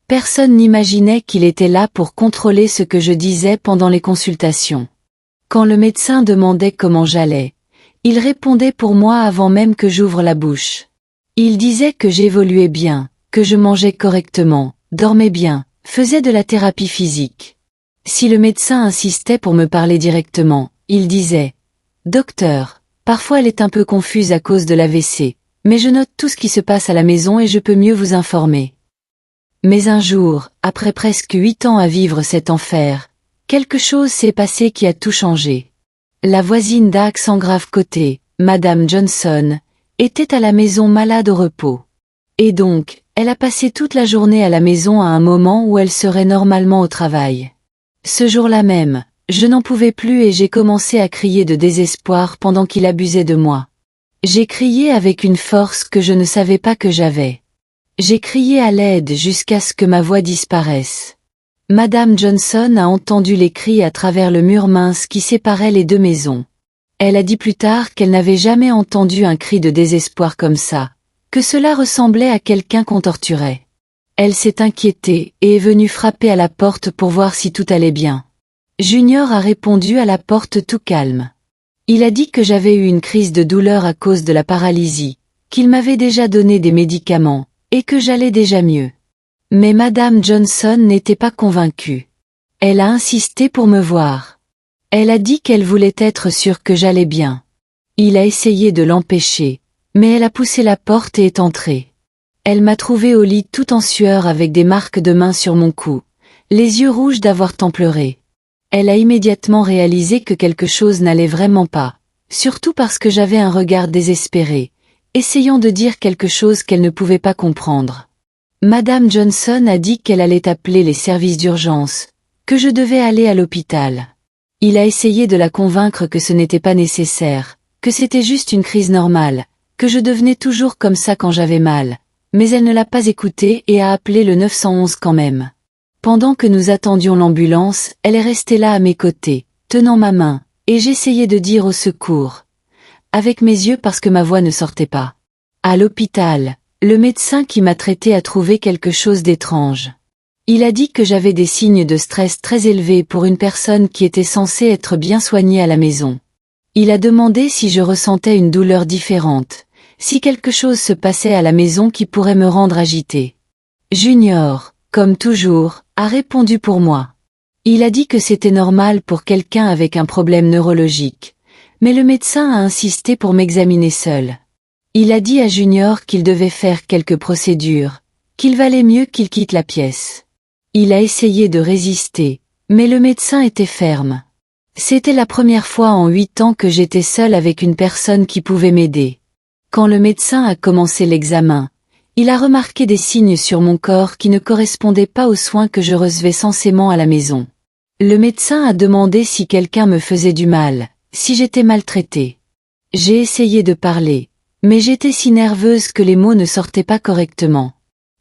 Personne n'imaginait qu'il était là pour contrôler ce que je disais pendant les consultations. Quand le médecin demandait comment j'allais, il répondait pour moi avant même que j'ouvre la bouche. Il disait que j'évoluais bien, que je mangeais correctement, dormais bien, faisais de la thérapie physique. Si le médecin insistait pour me parler directement, il disait « Docteur, parfois elle est un peu confuse à cause de l'AVC, mais je note tout ce qui se passe à la maison et je peux mieux vous informer. » Mais un jour, après presque 8 ans à vivre cet enfer, quelque chose s'est passé qui a tout changé. La voisine d'Axe en grave côté, Madame Johnson, était à la maison malade au repos. Et donc, elle a passé toute la journée à la maison à un moment où elle serait normalement au travail. Ce jour-là même, je n'en pouvais plus et j'ai commencé à crier de désespoir pendant qu'il abusait de moi. J'ai crié avec une force que je ne savais pas que j'avais. J'ai crié à l'aide jusqu'à ce que ma voix disparaisse. Madame Johnson a entendu les cris à travers le mur mince qui séparait les deux maisons. Elle a dit plus tard qu'elle n'avait jamais entendu un cri de désespoir comme ça, que cela ressemblait à quelqu'un qu'on torturait. Elle s'est inquiétée et est venue frapper à la porte pour voir si tout allait bien. Junior a répondu à la porte tout calme. Il a dit que j'avais eu une crise de douleur à cause de la paralysie, qu'il m'avait déjà donné des médicaments, et que j'allais déjà mieux. Mais Madame Johnson n'était pas convaincue. Elle a insisté pour me voir. Elle a dit qu'elle voulait être sûre que j'allais bien. Il a essayé de l'empêcher, mais elle a poussé la porte et est entrée. Elle m'a trouvé au lit tout en sueur avec des marques de main sur mon cou, les yeux rouges d'avoir tant pleuré. Elle a immédiatement réalisé que quelque chose n'allait vraiment pas, surtout parce que j'avais un regard désespéré, essayant de dire quelque chose qu'elle ne pouvait pas comprendre. Madame Johnson a dit qu'elle allait appeler les services d'urgence, que je devais aller à l'hôpital. Il a essayé de la convaincre que ce n'était pas nécessaire, que c'était juste une crise normale, que je devenais toujours comme ça quand j'avais mal, mais elle ne l'a pas écouté et a appelé le 911 quand même. Pendant que nous attendions l'ambulance, elle est restée là à mes côtés, tenant ma main, et j'essayais de dire au secours, avec mes yeux parce que ma voix ne sortait pas. À l'hôpital, le médecin qui m'a traité a trouvé quelque chose d'étrange. Il a dit que j'avais des signes de stress très élevés pour une personne qui était censée être bien soignée à la maison. Il a demandé si je ressentais une douleur différente, si quelque chose se passait à la maison qui pourrait me rendre agitée. Junior, comme toujours, a répondu pour moi. Il a dit que c'était normal pour quelqu'un avec un problème neurologique, mais le médecin a insisté pour m'examiner seul. Il a dit à Junior qu'il devait faire quelques procédures, qu'il valait mieux qu'il quitte la pièce. Il a essayé de résister, mais le médecin était ferme. C'était la première fois en 8 ans que j'étais seule avec une personne qui pouvait m'aider. Quand le médecin a commencé l'examen, il a remarqué des signes sur mon corps qui ne correspondaient pas aux soins que je recevais censément à la maison. Le médecin a demandé si quelqu'un me faisait du mal, si j'étais maltraitée. J'ai essayé de parler, mais j'étais si nerveuse que les mots ne sortaient pas correctement.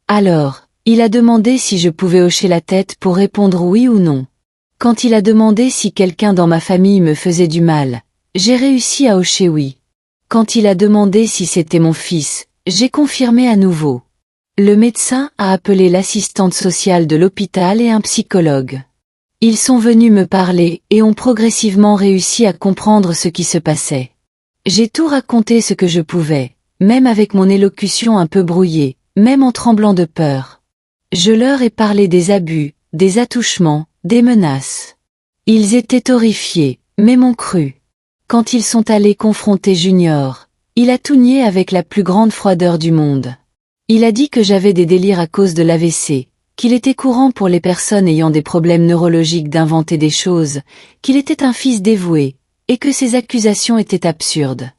Alors, il a demandé si je pouvais hocher la tête pour répondre oui ou non. Quand il a demandé si quelqu'un dans ma famille me faisait du mal, j'ai réussi à hocher oui. Quand il a demandé si c'était mon fils, j'ai confirmé à nouveau. Le médecin a appelé l'assistante sociale de l'hôpital et un psychologue. Ils sont venus me parler et ont progressivement réussi à comprendre ce qui se passait. J'ai tout raconté ce que je pouvais, même avec mon élocution un peu brouillée, même en tremblant de peur. Je leur ai parlé des abus, des attouchements, des menaces. Ils étaient horrifiés, mais m'ont cru. Quand ils sont allés confronter Junior, il a tout nié avec la plus grande froideur du monde. Il a dit que j'avais des délires à cause de l'AVC, qu'il était courant pour les personnes ayant des problèmes neurologiques d'inventer des choses, qu'il était un fils dévoué, et que ces accusations étaient absurdes.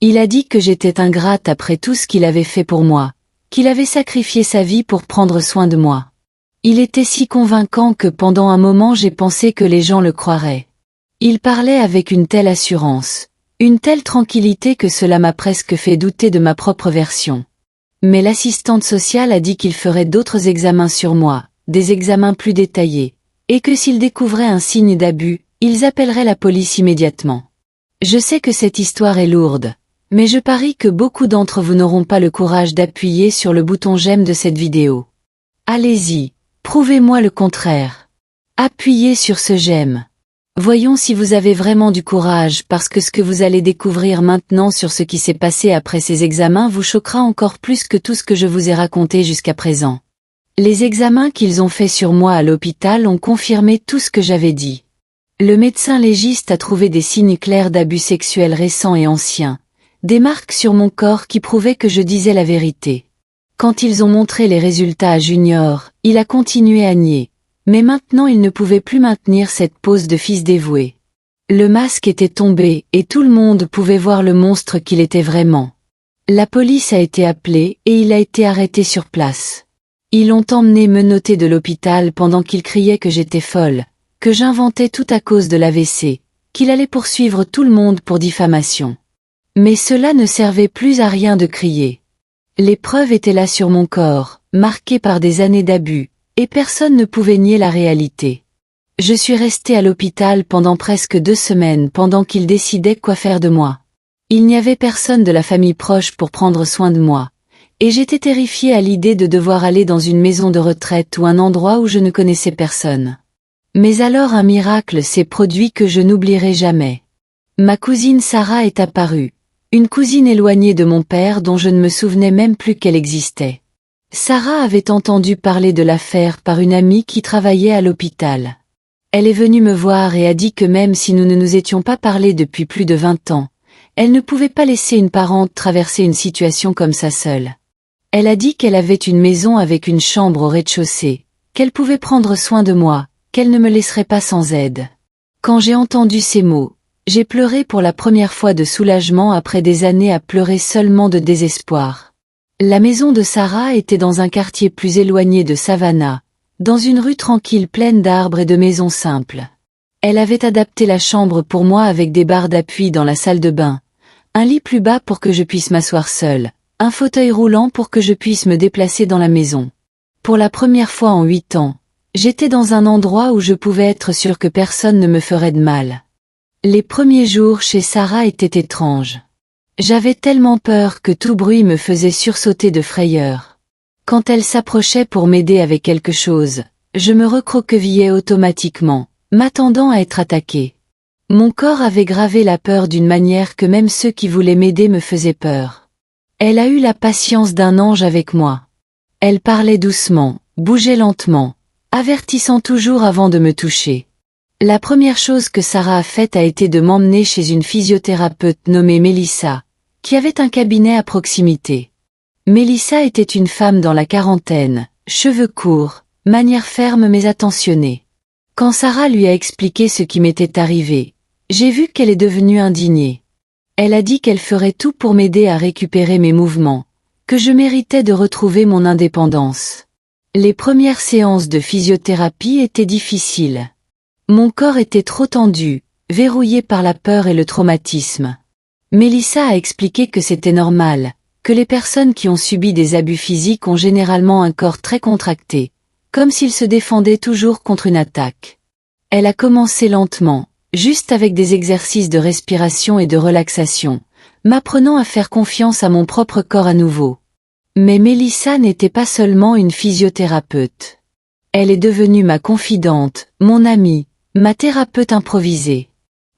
Il a dit que j'étais ingrate après tout ce qu'il avait fait pour moi, qu'il avait sacrifié sa vie pour prendre soin de moi. Il était si convaincant que pendant un moment j'ai pensé que les gens le croiraient. Il parlait avec une telle assurance, une telle tranquillité que cela m'a presque fait douter de ma propre version. Mais l'assistante sociale a dit qu'il ferait d'autres examens sur moi, des examens plus détaillés, et que s'ils découvraient un signe d'abus, ils appelleraient la police immédiatement. Je sais que cette histoire est lourde, mais je parie que beaucoup d'entre vous n'auront pas le courage d'appuyer sur le bouton j'aime de cette vidéo. Allez-y, prouvez-moi le contraire. Appuyez sur ce j'aime. Voyons si vous avez vraiment du courage parce que ce que vous allez découvrir maintenant sur ce qui s'est passé après ces examens vous choquera encore plus que tout ce que je vous ai raconté jusqu'à présent. Les examens qu'ils ont faits sur moi à l'hôpital ont confirmé tout ce que j'avais dit. Le médecin légiste a trouvé des signes clairs d'abus sexuels récents et anciens, des marques sur mon corps qui prouvaient que je disais la vérité. Quand ils ont montré les résultats à Junior, il a continué à nier. Mais maintenant il ne pouvait plus maintenir cette pose de fils dévoué. Le masque était tombé et tout le monde pouvait voir le monstre qu'il était vraiment. La police a été appelée et il a été arrêté sur place. Ils l'ont emmené menotté de l'hôpital pendant qu'il criait que j'étais folle, que j'inventais tout à cause de l'AVC, qu'il allait poursuivre tout le monde pour diffamation. Mais cela ne servait plus à rien de crier. Les preuves étaient là sur mon corps, marquées par des années d'abus, et personne ne pouvait nier la réalité. Je suis restée à l'hôpital pendant presque 2 semaines pendant qu'ils décidaient quoi faire de moi. Il n'y avait personne de la famille proche pour prendre soin de moi, et j'étais terrifiée à l'idée de devoir aller dans une maison de retraite ou un endroit où je ne connaissais personne. Mais alors un miracle s'est produit que je n'oublierai jamais. Ma cousine Sarah est apparue. Une cousine éloignée de mon père dont je ne me souvenais même plus qu'elle existait. Sarah avait entendu parler de l'affaire par une amie qui travaillait à l'hôpital. Elle est venue me voir et a dit que même si nous ne nous étions pas parlé depuis plus de 20 ans, elle ne pouvait pas laisser une parente traverser une situation comme ça seule. Elle a dit qu'elle avait une maison avec une chambre au rez-de-chaussée, qu'elle pouvait prendre soin de moi, qu'elle ne me laisserait pas sans aide. Quand j'ai entendu ces mots, j'ai pleuré pour la première fois de soulagement après des années à pleurer seulement de désespoir. La maison de Sarah était dans un quartier plus éloigné de Savannah, dans une rue tranquille pleine d'arbres et de maisons simples. Elle avait adapté la chambre pour moi avec des barres d'appui dans la salle de bain, un lit plus bas pour que je puisse m'asseoir seule, un fauteuil roulant pour que je puisse me déplacer dans la maison. Pour la première fois en 8 ans, j'étais dans un endroit où je pouvais être sûre que personne ne me ferait de mal. Les premiers jours chez Sarah étaient étranges. J'avais tellement peur que tout bruit me faisait sursauter de frayeur. Quand elle s'approchait pour m'aider avec quelque chose, je me recroquevillais automatiquement, m'attendant à être attaquée. Mon corps avait gravé la peur d'une manière que même ceux qui voulaient m'aider me faisaient peur. Elle a eu la patience d'un ange avec moi. Elle parlait doucement, bougeait lentement, avertissant toujours avant de me toucher. La première chose que Sarah a faite a été de m'emmener chez une physiothérapeute nommée Mélissa, qui avait un cabinet à proximité. Mélissa était une femme dans la quarantaine, cheveux courts, manière ferme mais attentionnée. Quand Sarah lui a expliqué ce qui m'était arrivé, j'ai vu qu'elle est devenue indignée. Elle a dit qu'elle ferait tout pour m'aider à récupérer mes mouvements, que je méritais de retrouver mon indépendance. Les premières séances de physiothérapie étaient difficiles. Mon corps était trop tendu, verrouillé par la peur et le traumatisme. Mélissa a expliqué que c'était normal, que les personnes qui ont subi des abus physiques ont généralement un corps très contracté, comme s'ils se défendaient toujours contre une attaque. Elle a commencé lentement, juste avec des exercices de respiration et de relaxation, m'apprenant à faire confiance à mon propre corps à nouveau. Mais Mélissa n'était pas seulement une physiothérapeute. Elle est devenue ma confidente, mon amie, ma thérapeute improvisée.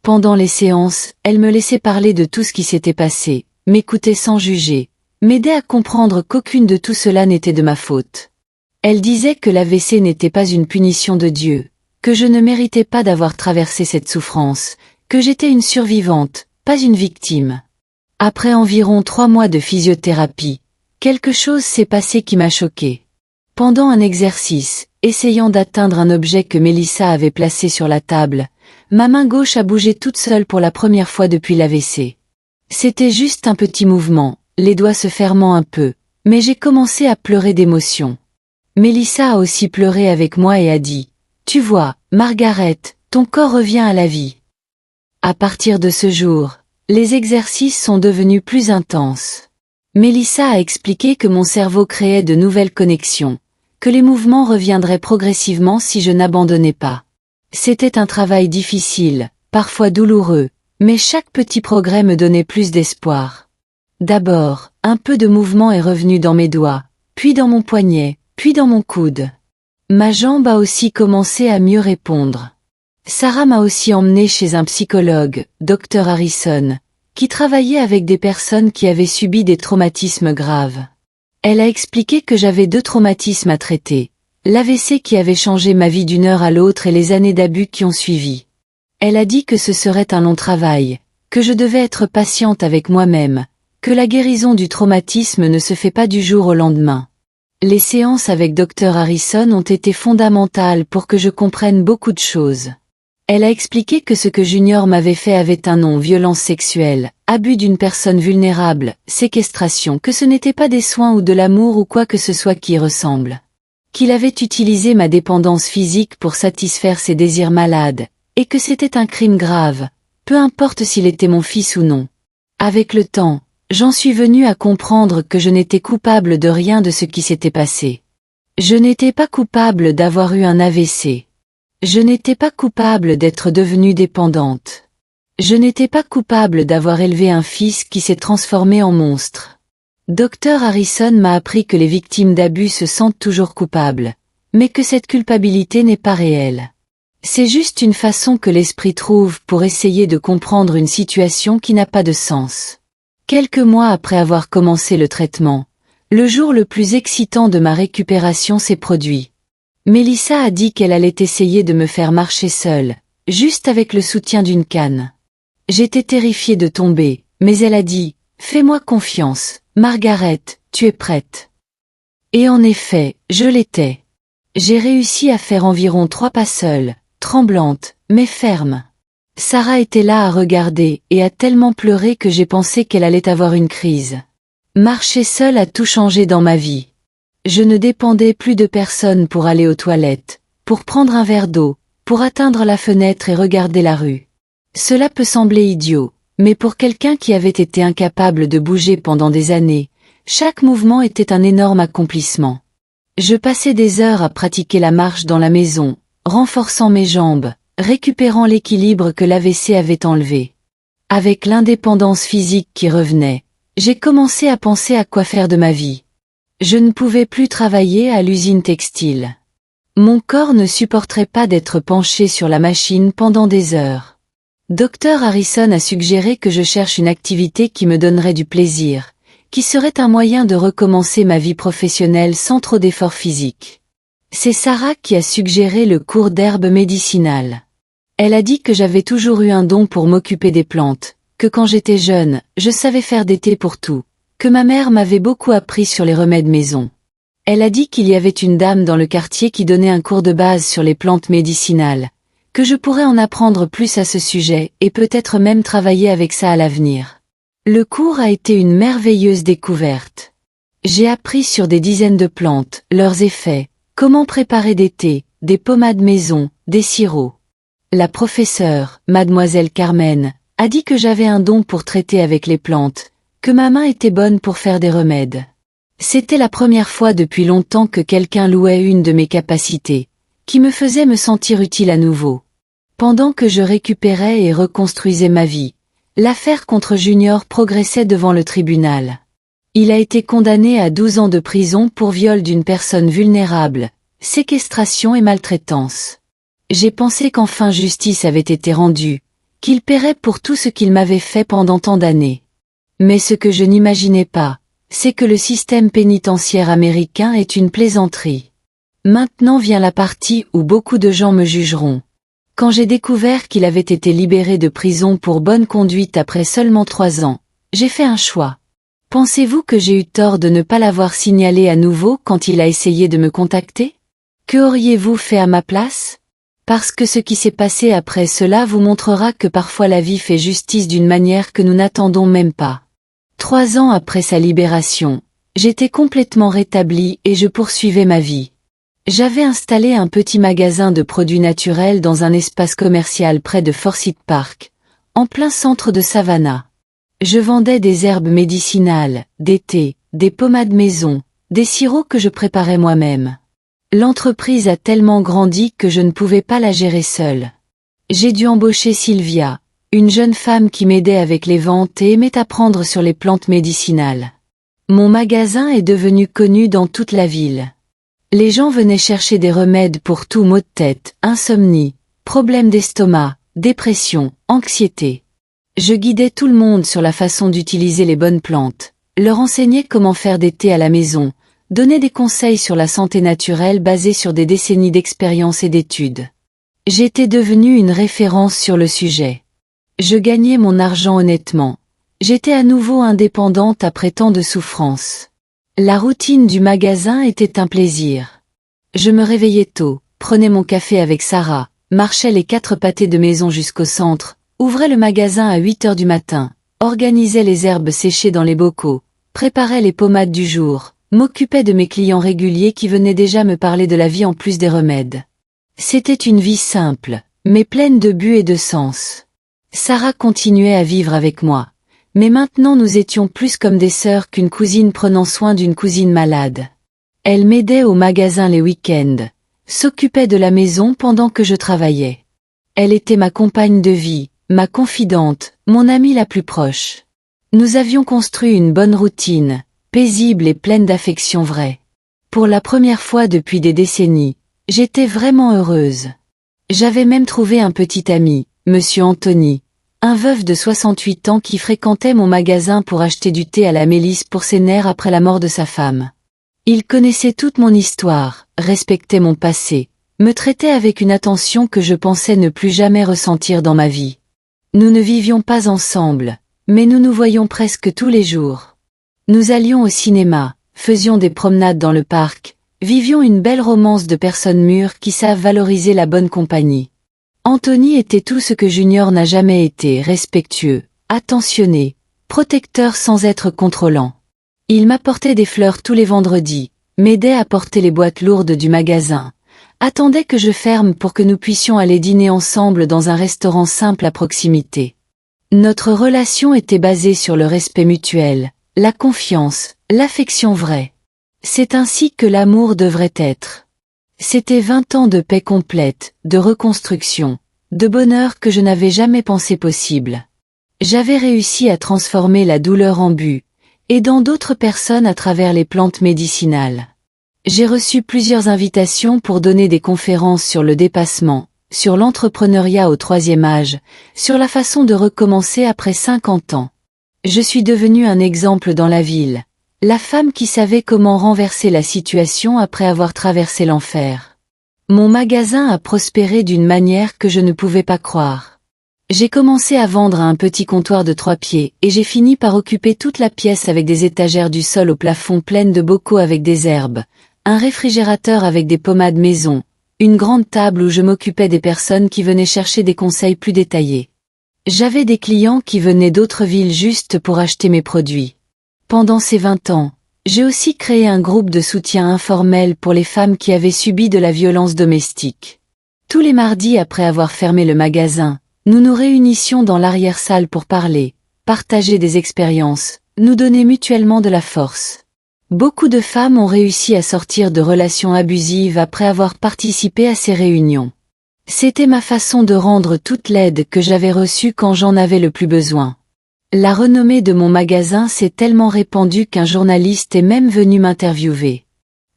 Pendant les séances, elle me laissait parler de tout ce qui s'était passé, m'écoutait sans juger, m'aidait à comprendre qu'aucune de tout cela n'était de ma faute. Elle disait que l'AVC n'était pas une punition de Dieu, que je ne méritais pas d'avoir traversé cette souffrance, que j'étais une survivante, pas une victime. Après environ 3 mois de physiothérapie, quelque chose s'est passé qui m'a choquée. Pendant un exercice, essayant d'atteindre un objet que Mélissa avait placé sur la table, ma main gauche a bougé toute seule pour la première fois depuis l'AVC. C'était juste un petit mouvement, les doigts se fermant un peu, mais j'ai commencé à pleurer d'émotion. Mélissa a aussi pleuré avec moi et a dit « Tu vois, Margaret, ton corps revient à la vie. » À partir de ce jour, les exercices sont devenus plus intenses. Mélissa a expliqué que mon cerveau créait de nouvelles connexions, que les mouvements reviendraient progressivement si je n'abandonnais pas. C'était un travail difficile, parfois douloureux, mais chaque petit progrès me donnait plus d'espoir. D'abord, un peu de mouvement est revenu dans mes doigts, puis dans mon poignet, puis dans mon coude. Ma jambe a aussi commencé à mieux répondre. Sarah m'a aussi emmenée chez un psychologue, Dr Harrison, qui travaillait avec des personnes qui avaient subi des traumatismes graves. Elle a expliqué que j'avais 2 traumatismes à traiter, l'AVC qui avait changé ma vie d'une heure à l'autre et les années d'abus qui ont suivi. Elle a dit que ce serait un long travail, que je devais être patiente avec moi-même, que la guérison du traumatisme ne se fait pas du jour au lendemain. Les séances avec Dr Harrison ont été fondamentales pour que je comprenne beaucoup de choses. Elle a expliqué que ce que Junior m'avait fait avait un nom: violence sexuelle, abus d'une personne vulnérable, séquestration, que ce n'était pas des soins ou de l'amour ou quoi que ce soit qui y ressemble. Qu'il avait utilisé ma dépendance physique pour satisfaire ses désirs malades, et que c'était un crime grave, peu importe s'il était mon fils ou non. Avec le temps, j'en suis venue à comprendre que je n'étais coupable de rien de ce qui s'était passé. Je n'étais pas coupable d'avoir eu un AVC. Je n'étais pas coupable d'être devenue dépendante. Je n'étais pas coupable d'avoir élevé un fils qui s'est transformé en monstre. Dr Harrison m'a appris que les victimes d'abus se sentent toujours coupables, mais que cette culpabilité n'est pas réelle. C'est juste une façon que l'esprit trouve pour essayer de comprendre une situation qui n'a pas de sens. Quelques mois après avoir commencé le traitement, le jour le plus excitant de ma récupération s'est produit. Mélissa a dit qu'elle allait essayer de me faire marcher seule, juste avec le soutien d'une canne. J'étais terrifiée de tomber, mais elle a dit: « Fais-moi confiance, Margaret, tu es prête. » Et en effet, je l'étais. J'ai réussi à faire environ 3 pas seule, tremblante, mais ferme. Sarah était là à regarder et a tellement pleuré que j'ai pensé qu'elle allait avoir une crise. Marcher seule a tout changé dans ma vie. Je ne dépendais plus de personne pour aller aux toilettes, pour prendre un verre d'eau, pour atteindre la fenêtre et regarder la rue. Cela peut sembler idiot, mais pour quelqu'un qui avait été incapable de bouger pendant des années, chaque mouvement était un énorme accomplissement. Je passais des heures à pratiquer la marche dans la maison, renforçant mes jambes, récupérant l'équilibre que l'AVC avait enlevé. Avec l'indépendance physique qui revenait, j'ai commencé à penser à quoi faire de ma vie. Je ne pouvais plus travailler à l'usine textile. Mon corps ne supporterait pas d'être penché sur la machine pendant des heures. Dr Harrison a suggéré que je cherche une activité qui me donnerait du plaisir, qui serait un moyen de recommencer ma vie professionnelle sans trop d'efforts physiques. C'est Sarah qui a suggéré le cours d'herbes médicinales. Elle a dit que j'avais toujours eu un don pour m'occuper des plantes, que quand j'étais jeune, je savais faire des thés pour tout, que ma mère m'avait beaucoup appris sur les remèdes maison. Elle a dit qu'il y avait une dame dans le quartier qui donnait un cours de base sur les plantes médicinales, que je pourrais en apprendre plus à ce sujet et peut-être même travailler avec ça à l'avenir. Le cours a été une merveilleuse découverte. J'ai appris sur des dizaines de plantes, leurs effets, comment préparer des thés, des pommades maison, des sirops. La professeure, mademoiselle Carmen, a dit que j'avais un don pour traiter avec les plantes, que ma main était bonne pour faire des remèdes. C'était la première fois depuis longtemps que quelqu'un louait une de mes capacités, qui me faisait me sentir utile à nouveau. Pendant que je récupérais et reconstruisais ma vie, l'affaire contre Junior progressait devant le tribunal. Il a été condamné à 12 ans de prison pour viol d'une personne vulnérable, séquestration et maltraitance. J'ai pensé qu'enfin justice avait été rendue, qu'il paierait pour tout ce qu'il m'avait fait pendant tant d'années. Mais ce que je n'imaginais pas, c'est que le système pénitentiaire américain est une plaisanterie. Maintenant vient la partie où beaucoup de gens me jugeront. Quand j'ai découvert qu'il avait été libéré de prison pour bonne conduite après seulement 3 ans, j'ai fait un choix. Pensez-vous que j'ai eu tort de ne pas l'avoir signalé à nouveau quand il a essayé de me contacter? Que auriez-vous fait à ma place? Parce que ce qui s'est passé après cela vous montrera que parfois la vie fait justice d'une manière que nous n'attendons même pas. 3 ans après sa libération, j'étais complètement rétablie et je poursuivais ma vie. J'avais installé un petit magasin de produits naturels dans un espace commercial près de Forsyth Park, en plein centre de Savannah. Je vendais des herbes médicinales, des thés, des pommades maison, des sirops que je préparais moi-même. L'entreprise a tellement grandi que je ne pouvais pas la gérer seule. J'ai dû embaucher Sylvia, une jeune femme qui m'aidait avec les ventes et aimait apprendre sur les plantes médicinales. Mon magasin est devenu connu dans toute la ville. Les gens venaient chercher des remèdes pour tout: maux de tête, insomnie, problèmes d'estomac, dépression, anxiété. Je guidais tout le monde sur la façon d'utiliser les bonnes plantes, leur enseignais comment faire des thés à la maison, donnais des conseils sur la santé naturelle basés sur des décennies d'expérience et d'études. J'étais devenue une référence sur le sujet. Je gagnais mon argent honnêtement. J'étais à nouveau indépendante après tant de souffrances. La routine du magasin était un plaisir. Je me réveillais tôt, prenais mon café avec Sarah, marchait les 4 pâtés de maison jusqu'au centre, ouvrait le magasin à 8 heures du matin, organisait les herbes séchées dans les bocaux, préparait les pommades du jour, m'occupait de mes clients réguliers qui venaient déjà me parler de la vie en plus des remèdes. C'était une vie simple, mais pleine de but et de sens. Sarah continuait à vivre avec moi, mais maintenant nous étions plus comme des sœurs qu'une cousine prenant soin d'une cousine malade. Elle m'aidait au magasin les week-ends, s'occupait de la maison pendant que je travaillais. Elle était ma compagne de vie, ma confidente, mon amie la plus proche. Nous avions construit une bonne routine, paisible et pleine d'affection vraie. Pour la première fois depuis des décennies, j'étais vraiment heureuse. J'avais même trouvé un petit ami, Monsieur Anthony, un veuf de 68 ans qui fréquentait mon magasin pour acheter du thé à la mélisse pour ses nerfs après la mort de sa femme. Il connaissait toute mon histoire, respectait mon passé, me traitait avec une attention que je pensais ne plus jamais ressentir dans ma vie. Nous ne vivions pas ensemble, mais nous nous voyions presque tous les jours. Nous allions au cinéma, faisions des promenades dans le parc, vivions une belle romance de personnes mûres qui savent valoriser la bonne compagnie. Anthony était tout ce que Junior n'a jamais été, respectueux, attentionné, protecteur sans être contrôlant. Il m'apportait des fleurs tous les vendredis, m'aidait à porter les boîtes lourdes du magasin, attendait que je ferme pour que nous puissions aller dîner ensemble dans un restaurant simple à proximité. Notre relation était basée sur le respect mutuel, la confiance, l'affection vraie. C'est ainsi que l'amour devrait être. C'était 20 ans de paix complète, de reconstruction, de bonheur que je n'avais jamais pensé possible. J'avais réussi à transformer la douleur en but, aidant d'autres personnes à travers les plantes médicinales. J'ai reçu plusieurs invitations pour donner des conférences sur le dépassement, sur l'entrepreneuriat au 3e âge, sur la façon de recommencer après 50 ans. Je suis devenue un exemple dans la ville, la femme qui savait comment renverser la situation après avoir traversé l'enfer. Mon magasin a prospéré d'une manière que je ne pouvais pas croire. J'ai commencé à vendre à un petit comptoir de 3 pieds et j'ai fini par occuper toute la pièce avec des étagères du sol au plafond pleines de bocaux avec des herbes, un réfrigérateur avec des pommades maison, une grande table où je m'occupais des personnes qui venaient chercher des conseils plus détaillés. J'avais des clients qui venaient d'autres villes juste pour acheter mes produits. Pendant ces 20 ans, j'ai aussi créé un groupe de soutien informel pour les femmes qui avaient subi de la violence domestique. Tous les mardis après avoir fermé le magasin, nous nous réunissions dans l'arrière-salle pour parler, partager des expériences, nous donner mutuellement de la force. Beaucoup de femmes ont réussi à sortir de relations abusives après avoir participé à ces réunions. C'était ma façon de rendre toute l'aide que j'avais reçue quand j'en avais le plus besoin. La renommée de mon magasin s'est tellement répandue qu'un journaliste est même venu m'interviewer.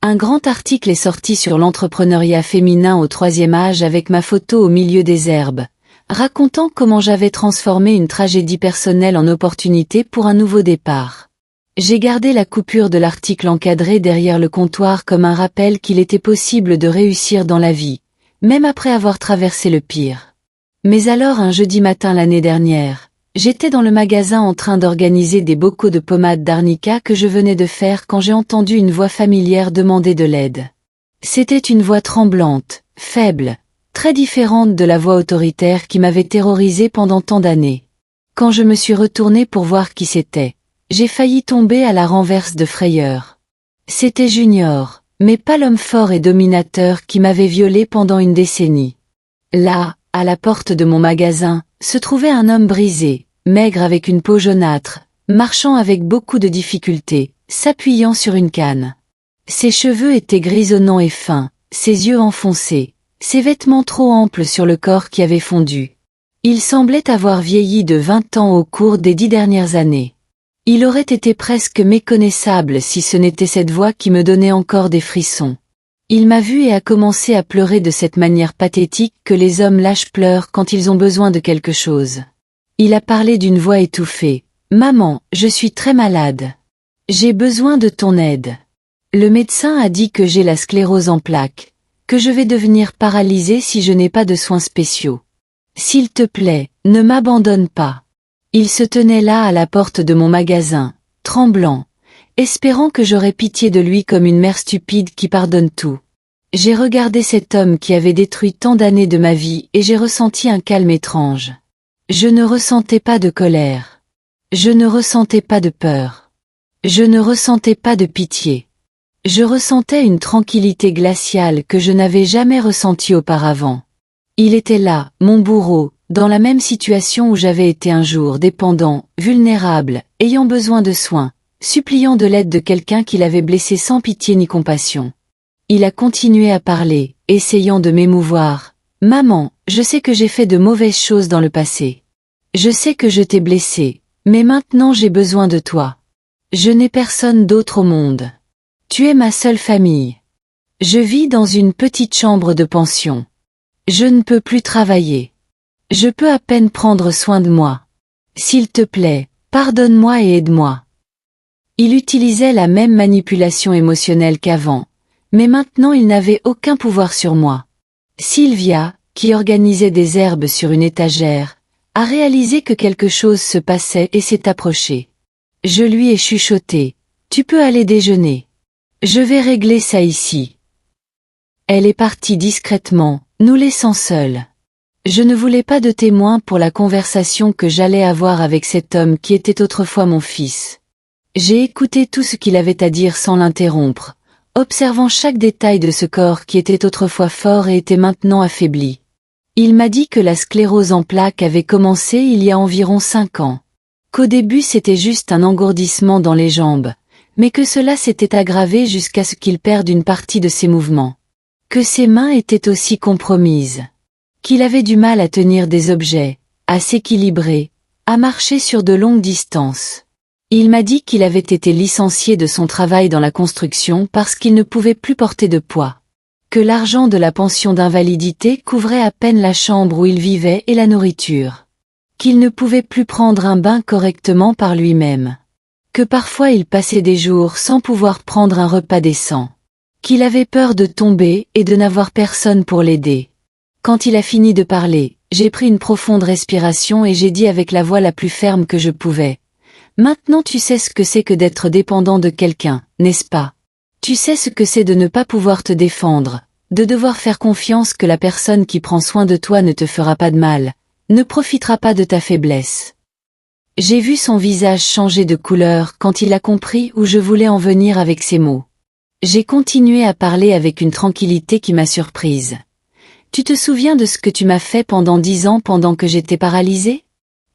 Un grand article est sorti sur l'entrepreneuriat féminin au 3e âge avec ma photo au milieu des herbes, racontant comment j'avais transformé une tragédie personnelle en opportunité pour un nouveau départ. J'ai gardé la coupure de l'article encadré derrière le comptoir comme un rappel qu'il était possible de réussir dans la vie, même après avoir traversé le pire. Mais alors un jeudi matin l'année dernière, j'étais dans le magasin en train d'organiser des bocaux de pommade d'arnica que je venais de faire quand j'ai entendu une voix familière demander de l'aide. C'était une voix tremblante, faible, très différente de la voix autoritaire qui m'avait terrorisée pendant tant d'années. Quand je me suis retournée pour voir qui c'était, j'ai failli tomber à la renverse de frayeur. C'était Junior, mais pas l'homme fort et dominateur qui m'avait violée pendant une décennie. Là, à la porte de mon magasin, se trouvait un homme brisé, maigre avec une peau jaunâtre, marchant avec beaucoup de difficulté, s'appuyant sur une canne. Ses cheveux étaient grisonnants et fins, ses yeux enfoncés, ses vêtements trop amples sur le corps qui avait fondu. Il semblait avoir vieilli de 20 ans au cours des 10 dernières années. Il aurait été presque méconnaissable si ce n'était cette voix qui me donnait encore des frissons. Il m'a vu et a commencé à pleurer de cette manière pathétique que les hommes lâches pleurent quand ils ont besoin de quelque chose. Il a parlé d'une voix étouffée. « Maman, je suis très malade. J'ai besoin de ton aide. Le médecin a dit que j'ai la sclérose en plaques, que je vais devenir paralysée si je n'ai pas de soins spéciaux. S'il te plaît, ne m'abandonne pas. » Il se tenait là à la porte de mon magasin, tremblant, espérant que j'aurais pitié de lui comme une mère stupide qui pardonne tout. J'ai regardé cet homme qui avait détruit tant d'années de ma vie et j'ai ressenti un calme étrange. Je ne ressentais pas de colère. Je ne ressentais pas de peur. Je ne ressentais pas de pitié. Je ressentais une tranquillité glaciale que je n'avais jamais ressentie auparavant. Il était là, mon bourreau, dans la même situation où j'avais été un jour, dépendant, vulnérable, ayant besoin de soins, suppliant de l'aide de quelqu'un qui l'avait blessé sans pitié ni compassion. Il a continué à parler, essayant de m'émouvoir. « Maman, je sais que j'ai fait de mauvaises choses dans le passé. Je sais que je t'ai blessé, mais maintenant j'ai besoin de toi. Je n'ai personne d'autre au monde. Tu es ma seule famille. Je vis dans une petite chambre de pension. Je ne peux plus travailler. Je peux à peine prendre soin de moi. S'il te plaît, pardonne-moi et aide-moi. » Il utilisait la même manipulation émotionnelle qu'avant, mais maintenant il n'avait aucun pouvoir sur moi. Sylvia, qui organisait des herbes sur une étagère, a réalisé que quelque chose se passait et s'est approchée. Je lui ai chuchoté, « Tu peux aller déjeuner. Je vais régler ça ici. » Elle est partie discrètement, nous laissant seuls. Je ne voulais pas de témoin pour la conversation que j'allais avoir avec cet homme qui était autrefois mon fils. J'ai écouté tout ce qu'il avait à dire sans l'interrompre, observant chaque détail de ce corps qui était autrefois fort et était maintenant affaibli. Il m'a dit que la sclérose en plaques avait commencé il y a environ 5 ans. Qu'au début c'était juste un engourdissement dans les jambes, mais que cela s'était aggravé jusqu'à ce qu'il perde une partie de ses mouvements. Que ses mains étaient aussi compromises. Qu'il avait du mal à tenir des objets, à s'équilibrer, à marcher sur de longues distances. Il m'a dit qu'il avait été licencié de son travail dans la construction parce qu'il ne pouvait plus porter de poids. Que l'argent de la pension d'invalidité couvrait à peine la chambre où il vivait et la nourriture. Qu'il ne pouvait plus prendre un bain correctement par lui-même. Que parfois il passait des jours sans pouvoir prendre un repas décent. Qu'il avait peur de tomber et de n'avoir personne pour l'aider. Quand il a fini de parler, j'ai pris une profonde respiration et j'ai dit avec la voix la plus ferme que je pouvais. « Maintenant tu sais ce que c'est que d'être dépendant de quelqu'un, n'est-ce pas? Tu sais ce que c'est de ne pas pouvoir te défendre, de devoir faire confiance que la personne qui prend soin de toi ne te fera pas de mal, ne profitera pas de ta faiblesse. » J'ai vu son visage changer de couleur quand il a compris où je voulais en venir avec ces mots. J'ai continué à parler avec une tranquillité qui m'a surprise. « Tu te souviens de ce que tu m'as fait pendant 10 ans pendant que j'étais paralysée?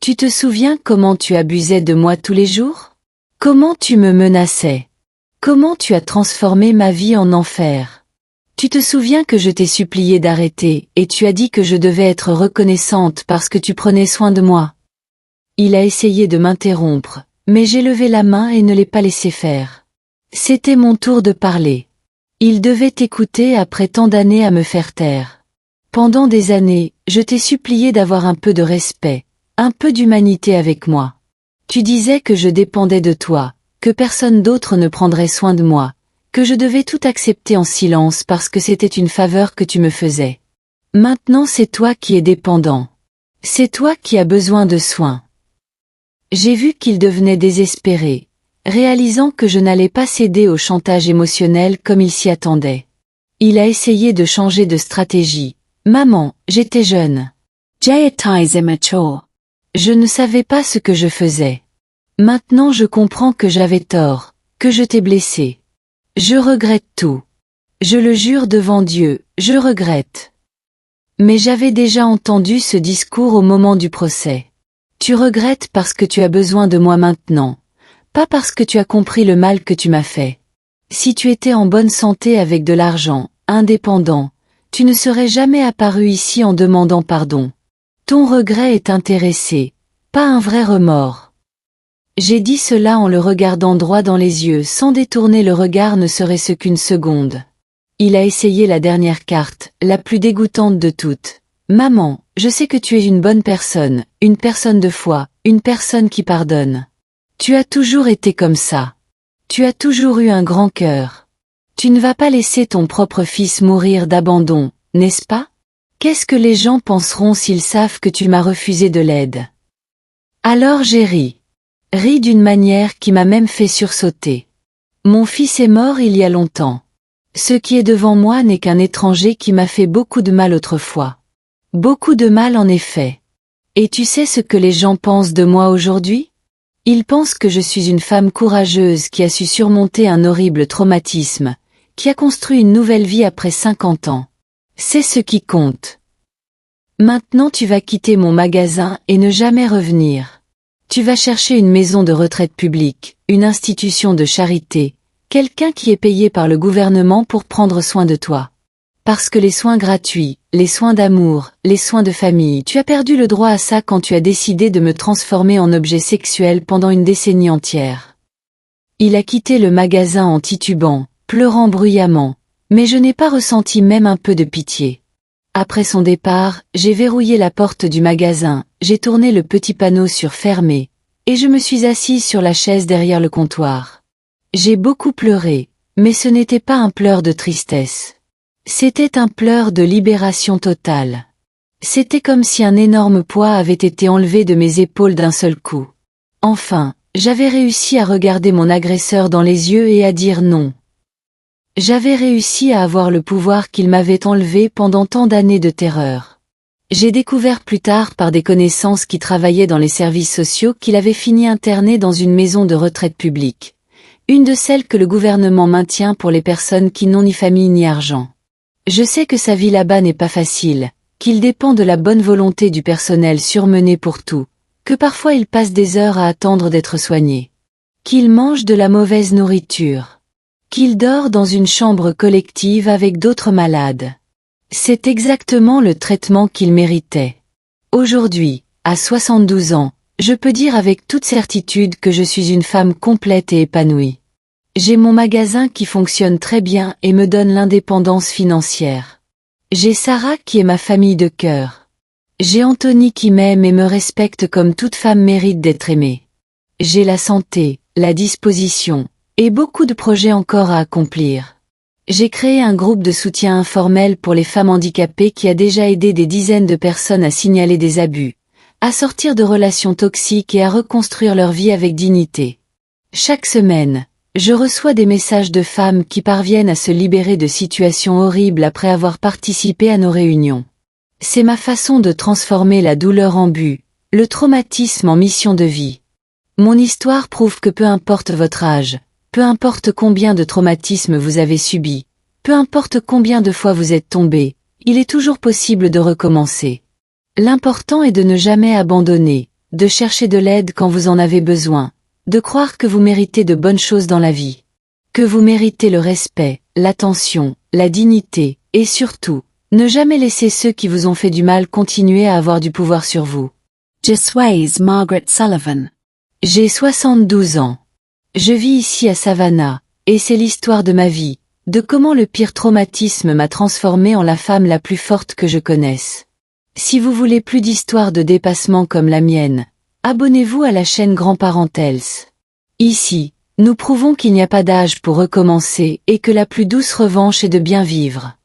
Tu te souviens comment tu abusais de moi tous les jours? Comment tu me menaçais? Comment tu as transformé ma vie en enfer? Tu te souviens que je t'ai supplié d'arrêter et tu as dit que je devais être reconnaissante parce que tu prenais soin de moi? » Il a essayé de m'interrompre, mais j'ai levé la main et ne l'ai pas laissé faire. C'était mon tour de parler. Il devait écouter après tant d'années à me faire taire. Pendant des années, je t'ai supplié d'avoir un peu de respect, un peu d'humanité avec moi. Tu disais que je dépendais de toi, que personne d'autre ne prendrait soin de moi, que je devais tout accepter en silence parce que c'était une faveur que tu me faisais. Maintenant c'est toi qui es dépendant. C'est toi qui as besoin de soins. J'ai vu qu'il devenait désespéré, réalisant que je n'allais pas céder au chantage émotionnel comme il s'y attendait. Il a essayé de changer de stratégie. Maman, j'étais jeune. Jayata is immature. Je ne savais pas ce que je faisais. Maintenant je comprends que j'avais tort, que je t'ai blessé. Je regrette tout. Je le jure devant Dieu, je regrette. Mais j'avais déjà entendu ce discours au moment du procès. Tu regrettes parce que tu as besoin de moi maintenant, pas parce que tu as compris le mal que tu m'as fait. Si tu étais en bonne santé avec de l'argent, indépendant, tu ne serais jamais apparu ici en demandant pardon. Ton regret est intéressé, pas un vrai remords. J'ai dit cela en le regardant droit dans les yeux sans détourner le regard ne serait-ce qu'une seconde. Il a essayé la dernière carte, la plus dégoûtante de toutes. Maman, je sais que tu es une bonne personne, une personne de foi, une personne qui pardonne. Tu as toujours été comme ça. Tu as toujours eu un grand cœur. Tu ne vas pas laisser ton propre fils mourir d'abandon, n'est-ce pas? Qu'est-ce que les gens penseront s'ils savent que tu m'as refusé de l'aide? Alors j'ai ri. Ri d'une manière qui m'a même fait sursauter. Mon fils est mort il y a longtemps. Ce qui est devant moi n'est qu'un étranger qui m'a fait beaucoup de mal autrefois. Beaucoup de mal en effet. Et tu sais ce que les gens pensent de moi aujourd'hui? Ils pensent que je suis une femme courageuse qui a su surmonter un horrible traumatisme, qui a construit une nouvelle vie après 50 ans. C'est ce qui compte. Maintenant tu vas quitter mon magasin et ne jamais revenir. Tu vas chercher une maison de retraite publique, une institution de charité, quelqu'un qui est payé par le gouvernement pour prendre soin de toi. Parce que les soins gratuits, les soins d'amour, les soins de famille, tu as perdu le droit à ça quand tu as décidé de me transformer en objet sexuel pendant une décennie entière. Il a quitté le magasin en titubant, pleurant bruyamment, mais je n'ai pas ressenti même un peu de pitié. Après son départ, j'ai verrouillé la porte du magasin, j'ai tourné le petit panneau sur fermé, et je me suis assise sur la chaise derrière le comptoir. J'ai beaucoup pleuré, mais ce n'était pas un pleur de tristesse. C'était un pleur de libération totale. C'était comme si un énorme poids avait été enlevé de mes épaules d'un seul coup. Enfin, j'avais réussi à regarder mon agresseur dans les yeux et à dire non. J'avais réussi à avoir le pouvoir qu'il m'avait enlevé pendant tant d'années de terreur. J'ai découvert plus tard par des connaissances qui travaillaient dans les services sociaux qu'il avait fini interné dans une maison de retraite publique. Une de celles que le gouvernement maintient pour les personnes qui n'ont ni famille ni argent. Je sais que sa vie là-bas n'est pas facile, qu'il dépend de la bonne volonté du personnel surmené pour tout, que parfois il passe des heures à attendre d'être soigné. Qu'il mange de la mauvaise nourriture. Qu'il dort dans une chambre collective avec d'autres malades. C'est exactement le traitement qu'il méritait. Aujourd'hui, à 72 ans, je peux dire avec toute certitude que je suis une femme complète et épanouie. J'ai mon magasin qui fonctionne très bien et me donne l'indépendance financière. J'ai Sarah qui est ma famille de cœur. J'ai Anthony qui m'aime et me respecte comme toute femme mérite d'être aimée. J'ai la santé, la disposition, et beaucoup de projets encore à accomplir. J'ai créé un groupe de soutien informel pour les femmes handicapées qui a déjà aidé des dizaines de personnes à signaler des abus, à sortir de relations toxiques et à reconstruire leur vie avec dignité. Chaque semaine, je reçois des messages de femmes qui parviennent à se libérer de situations horribles après avoir participé à nos réunions. C'est ma façon de transformer la douleur en but, le traumatisme en mission de vie. Mon histoire prouve que peu importe votre âge, peu importe combien de traumatismes vous avez subis, peu importe combien de fois vous êtes tombé, il est toujours possible de recommencer. L'important est de ne jamais abandonner, de chercher de l'aide quand vous en avez besoin, de croire que vous méritez de bonnes choses dans la vie. Que vous méritez le respect, l'attention, la dignité, et surtout, ne jamais laisser ceux qui vous ont fait du mal continuer à avoir du pouvoir sur vous. Josways Margaret Sullivan. J'ai 72 ans. Je vis ici à Savannah, et c'est l'histoire de ma vie, de comment le pire traumatisme m'a transformée en la femme la plus forte que je connaisse. Si vous voulez plus d'histoires de dépassement comme la mienne, abonnez-vous à la chaîne Grands-Parents Tales. Ici, nous prouvons qu'il n'y a pas d'âge pour recommencer et que la plus douce revanche est de bien vivre.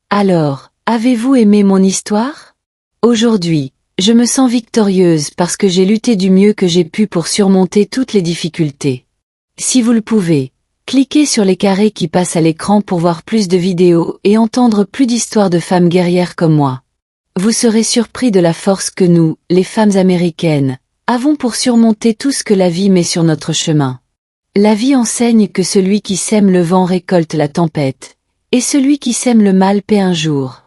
Alors, avez-vous aimé mon histoire? Aujourd'hui, je me sens victorieuse parce que j'ai lutté du mieux que j'ai pu pour surmonter toutes les difficultés. Si vous le pouvez, cliquez sur les carrés qui passent à l'écran pour voir plus de vidéos et entendre plus d'histoires de femmes guerrières comme moi. Vous serez surpris de la force que nous, les femmes américaines, avons pour surmonter tout ce que la vie met sur notre chemin. La vie enseigne que celui qui sème le vent récolte la tempête, et celui qui sème le mal paie un jour.